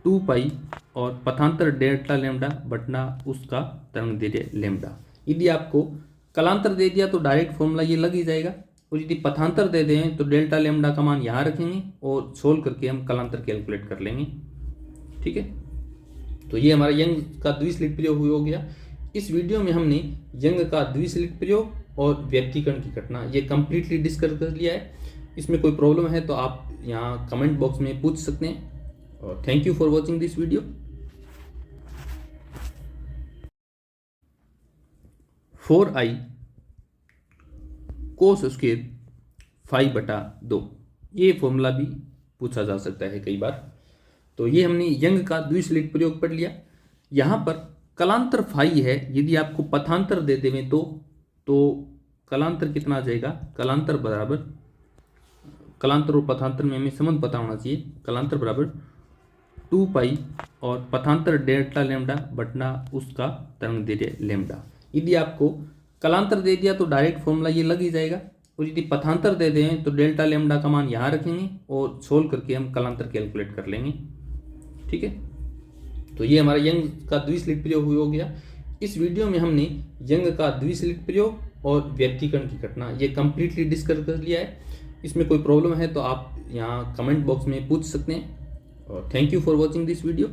2 पाई और पथांतर डेल्टा लैम्डा बटना उसका तरंग दैर्ध्य लैम्डा। यदि आपको कालांतर दे दिया तो डायरेक्ट फॉर्मूला ये लग ही जाएगा, और यदि पथांतर दे दें तो डेल्टा लैम्डा का मान यहाँ रखेंगे और सोल्व करके हम कालांतर कैलकुलेट कर लेंगे, ठीक है। तो ये हमारा यंग का द्विस्लिट प्रयोग हो गया। इस वीडियो में हमने यंग का द्विस्लिट प्रयोग और व्यतिकरण की घटना ये कंप्लीटली डिस्कस कर लिया है। इसमें कोई प्रॉब्लम है तो आप यहाँ कमेंट बॉक्स में पूछ सकते हैं। और thank you for watching this video. 4I cos square phi बटा 2, ये फॉर्मूला भी पूछा जा सकता है कई बार। तो ये हमने यंग का द्विस्लिट प्रयोग पढ़ लिया। यहाँ पर कालांतर फाई है, यदि आपको पथांतर दे देवें तो कालांतर कितना आ जाएगा? कालांतर बराबर, कालांतर और पथांतर में हमें संबंध पता होना चाहिए। कालांतर बराबर 2 पाई और पथांतर डेल्टा लैम्डा बटना उसका तरंग दैर्ध्य लैम्डा। यदि आपको कालांतर दे दिया तो डायरेक्ट फॉर्मूला ये लग ही जाएगा, और यदि पथांतर दे दें तो डेल्टा लैम्डा का मान यहाँ रखेंगे और सोल्व करके हम कालांतर कैलकुलेट कर लेंगे, ठीक है। तो ये हमारा यंग का द्विस्लिट प्रयोग हो गया। इस वीडियो में हमने यंग का द्विस्लिट प्रयोग और व्यतिकरण की घटना ये कंप्लीटली डिस्कस कर लिया है। इसमें कोई प्रॉब्लम है तो आप यहाँ कमेंट बॉक्स में पूछ सकते हैं। और thank you for watching this video.